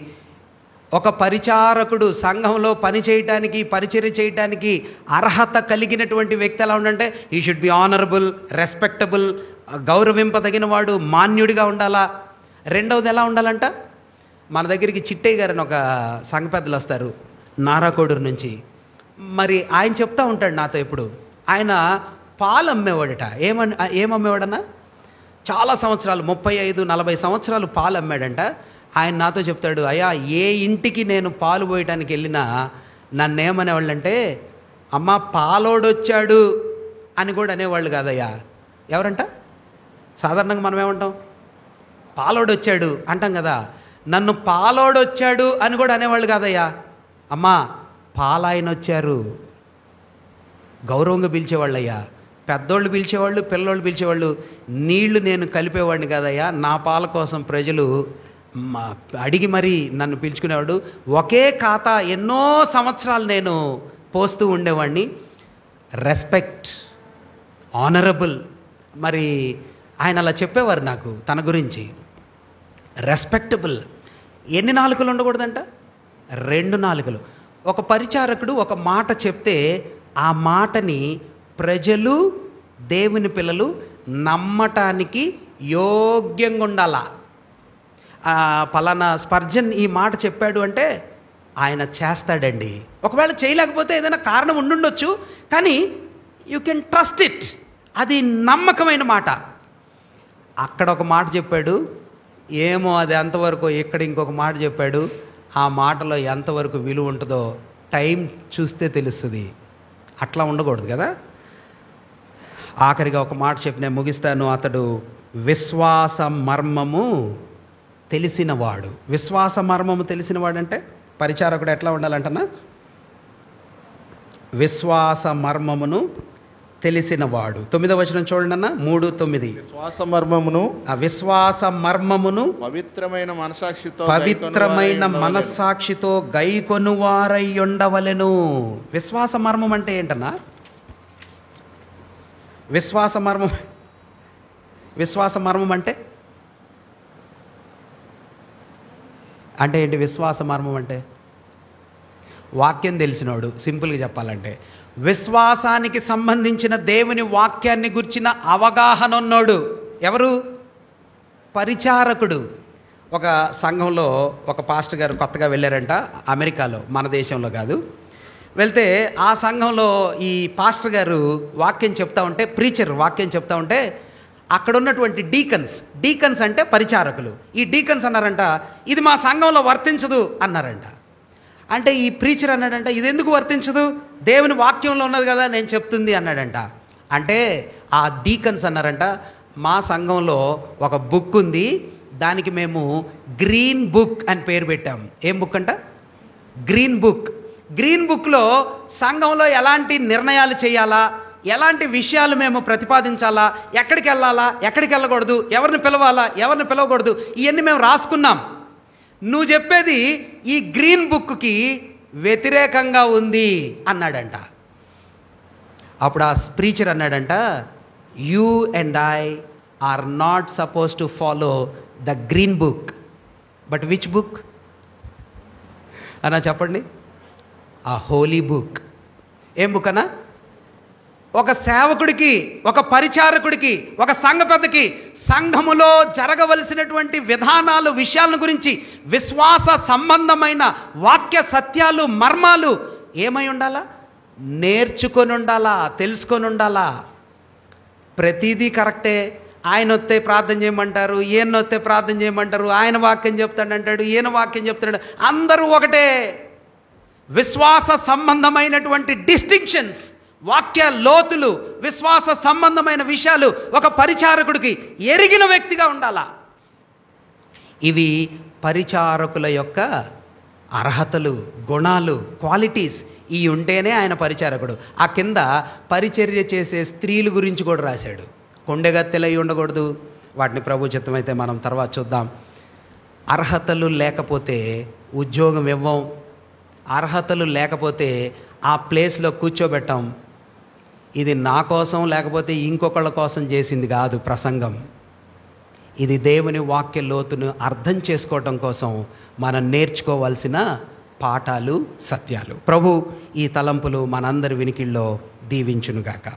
ఒక పరిచారకుడు సంఘంలో పని చేయటానికి, పరిచర్య చేయటానికి అర్హత కలిగినటువంటి వ్యక్తి ఎలా ఉండంటే, ఈ షుడ్ బి ఆనరబుల్, రెస్పెక్టబుల్, గౌరవింపదగిన వాడు, మాన్యుడిగా ఉండాలా. రెండవది ఎలా ఉండాలంట? మన దగ్గరికి చిట్టయ్య గారని ఒక సంఘ పెద్దలు వస్తారు నారాకోడూరు నుంచి. మరి ఆయన చెప్తా ఉంటాడు నాతో ఎప్పుడు. ఆయన పాలు అమ్మేవాడట. ఏమమ్మేవాడన్నా? చాలా సంవత్సరాలు, 35-40 సంవత్సరాలు పాలు అమ్మాడంట. ఆయన నాతో చెప్తాడు, అయ్యా ఏ ఇంటికి నేను పాలు పోయటానికి వెళ్ళినా నన్ను ఏమనేవాళ్ళంటే, అమ్మ పాలోడొచ్చాడు అని కూడా అనేవాళ్ళు కాదయ్యా. ఎవరంట? సాధారణంగా మనం ఏమంటాం? పాలోడొచ్చాడు అంటాం కదా. నన్ను పాలోడొచ్చాడు అని కూడా అనేవాళ్ళు కాదయ్యా. అమ్మా పాలాయన వచ్చారు. గౌరవంగా పిలిచేవాళ్ళయ్యా. పెద్దోళ్ళు పిలిచేవాళ్ళు, పిల్లోళ్ళు పిలిచేవాళ్ళు. నీళ్లు నేను కలిపేవాడిని కాదయ్యా, నా పాల కోసం ప్రజలు అడిగి మరీ నన్ను పిలుచుకునేవాడు. ఒకే ఖాతా ఎన్నో సంవత్సరాలు నేను పోస్తూ ఉండేవాడిని. Respect, honourable. మరి ఆయన అలా చెప్పేవారు నాకు తన గురించి. రెస్పెక్టబుల్. ఎన్ని నాలుకలు ఉండకూడదంట? 2 నాలుకలు. ఒక పరిచారకుడు ఒక మాట చెప్తే ఆ మాటని ప్రజలు, దేవుని పిల్లలు నమ్మటానికి యోగ్యంగా ఉండాలా. పలానా స్పర్జన్ ఈ మాట చెప్పాడు అంటే ఆయన చేస్తాడండి. ఒకవేళ చేయలేకపోతే ఏదైనా కారణం ఉండుండొచ్చు, కానీ యూ కెన్ ట్రస్ట్ ఇట్. అది నమ్మకమైన మాట. అక్కడ ఒక మాట చెప్పాడు, ఏమో అది ఎంతవరకు. ఇక్కడ ఇంకొక మాట చెప్పాడు, ఆ మాటలో ఎంతవరకు విలువ ఉంటుందో టైం చూస్తే తెలుస్తుంది. అట్లా ఉండకూడదు కదా. ఆఖరిగా ఒక మాట చెప్పి నేను ముగిస్తాను. అతడు విశ్వాస మర్మము తెలిసినవాడు. విశ్వాస మర్మము తెలిసినవాడు అంటే పరిచారకుడు ఎట్లా ఉండాలంటనా? విశ్వాస మర్మమును తెలిసినవాడు. 9వ వచనం చూడండి అన్న, 3:9. విశ్వాస మర్మమును, ఆ విశ్వాస మర్మమును పవిత్రమైన మనస్సాక్షితో గైకొనువారై ఉండవలెను. విశ్వాస మర్మం అంటే ఏంటన్నా? విశ్వాస మర్మం అంటే ఏంటి? విశ్వాస మర్మం అంటే వాక్యం తెలిసినోడు. సింపుల్గా చెప్పాలంటే విశ్వాసానికి సంబంధించిన దేవుని వాక్యాన్ని గురించిన అవగాహన ఉన్నోడు. ఎవరు? పరిచారకుడు. ఒక సంఘంలో ఒక పాస్టర్ గారు కొత్తగా వెళ్ళారంట, అమెరికాలో, మన దేశంలో కాదు. వెళ్తే ఆ సంఘంలో ఈ పాస్టర్ గారు వాక్యం చెప్తా ఉంటే, ప్రీచర్ వాక్యం చెప్తా ఉంటే, అక్కడ ఉన్నటువంటి డీకన్స్ అంటే పరిచారకులు, ఈ డీకన్స్ అన్నారంట, ఇది మా సంఘంలో వర్తించదు అన్నారంట. అంటే ఈ ప్రీచర్ అన్నాడంట, ఇది ఎందుకు వర్తించదు? దేవుని వాక్యంలో ఉన్నది కదా నేను చెప్తుంది అన్నాడంట. అంటే ఆ డీకన్స్ అన్నారంట, మా సంఘంలో ఒక బుక్ ఉంది, దానికి మేము గ్రీన్ బుక్ అని పేరు పెట్టాం. ఏం బుక్ అంట? Green book. గ్రీన్ బుక్లో సంఘంలో ఎలాంటి నిర్ణయాలు చేయాలా, ఎలాంటి విషయాలు మేము ప్రతిపాదించాలా, ఎక్కడికి వెళ్ళాలా, ఎక్కడికి వెళ్ళకూడదు, ఎవరిని పిలవాలా, ఎవరిని పిలవకూడదు, ఇవన్నీ మేము రాసుకున్నాం. నువ్వు చెప్పేది ఈ గ్రీన్ బుక్కి వ్యతిరేకంగా ఉంది అన్నాడంట. అప్పుడు ఆ ప్రీచర్ అన్నాడంట, you and I are not suppose to follow the green book, but which book అన్నా చెప్పండి? ఆ హోలీ బుక్. ఏం బుక్ అన్నా? ఒక సేవకుడికి, ఒక పరిచారకుడికి, ఒక సంఘ పెద్దకి సంఘములో జరగవలసినటువంటి విధానాలు, విషయాలను గురించి విశ్వాస సంబంధమైన వాక్య సత్యాలు, మర్మాలు ఏమై ఉండాలా? నేర్చుకొని ఉండాలా, తెలుసుకొని ఉండాలా. ప్రతిదీ కరెక్టే. ఆయన వస్తే ప్రార్థన చేయమంటారు, ఈయన వస్తే ప్రార్థన చేయమంటారు, ఆయన వాక్యం చెప్తాడంటాడు, ఈయన వాక్యం చెప్తాడు, అందరూ ఒకటే. విశ్వాస సంబంధమైనటువంటి డిస్టింక్షన్స్, వాక్య లోతులు, విశ్వాస సంబంధమైన విషయాలు ఒక పరిచారకుడికి ఎరిగిన వ్యక్తిగా ఉండాలా. ఇవి పరిచారకుల యొక్క అర్హతలు, గుణాలు, క్వాలిటీస్. ఈ ఉంటేనే ఆయన పరిచారకుడు. ఆ కింద పరిచర్య చేసే స్త్రీల గురించి కూడా రాశాడు. కొండెగత్తెలై ఉండకూడదు. వాటిని ప్రభు చిత్తమైతే మనం తర్వాత చూద్దాం. అర్హతలు లేకపోతే ఉద్యోగం ఇవ్వం, అర్హతలు లేకపోతే ఆ ప్లేస్లో కూర్చోబెట్టాం. ఇది నా కోసం లేకపోతే ఇంకొకళ్ళ కోసం చేసింది కాదు ప్రసంగం. ఇది దేవుని వాక్య లోతును అర్థం చేసుకోవటం కోసం మనం నేర్చుకోవాల్సిన పాఠాలు, సత్యాలు. ప్రభు ఈ తలంపులు మనందరి వినికిల్లో దీవించునుగాక.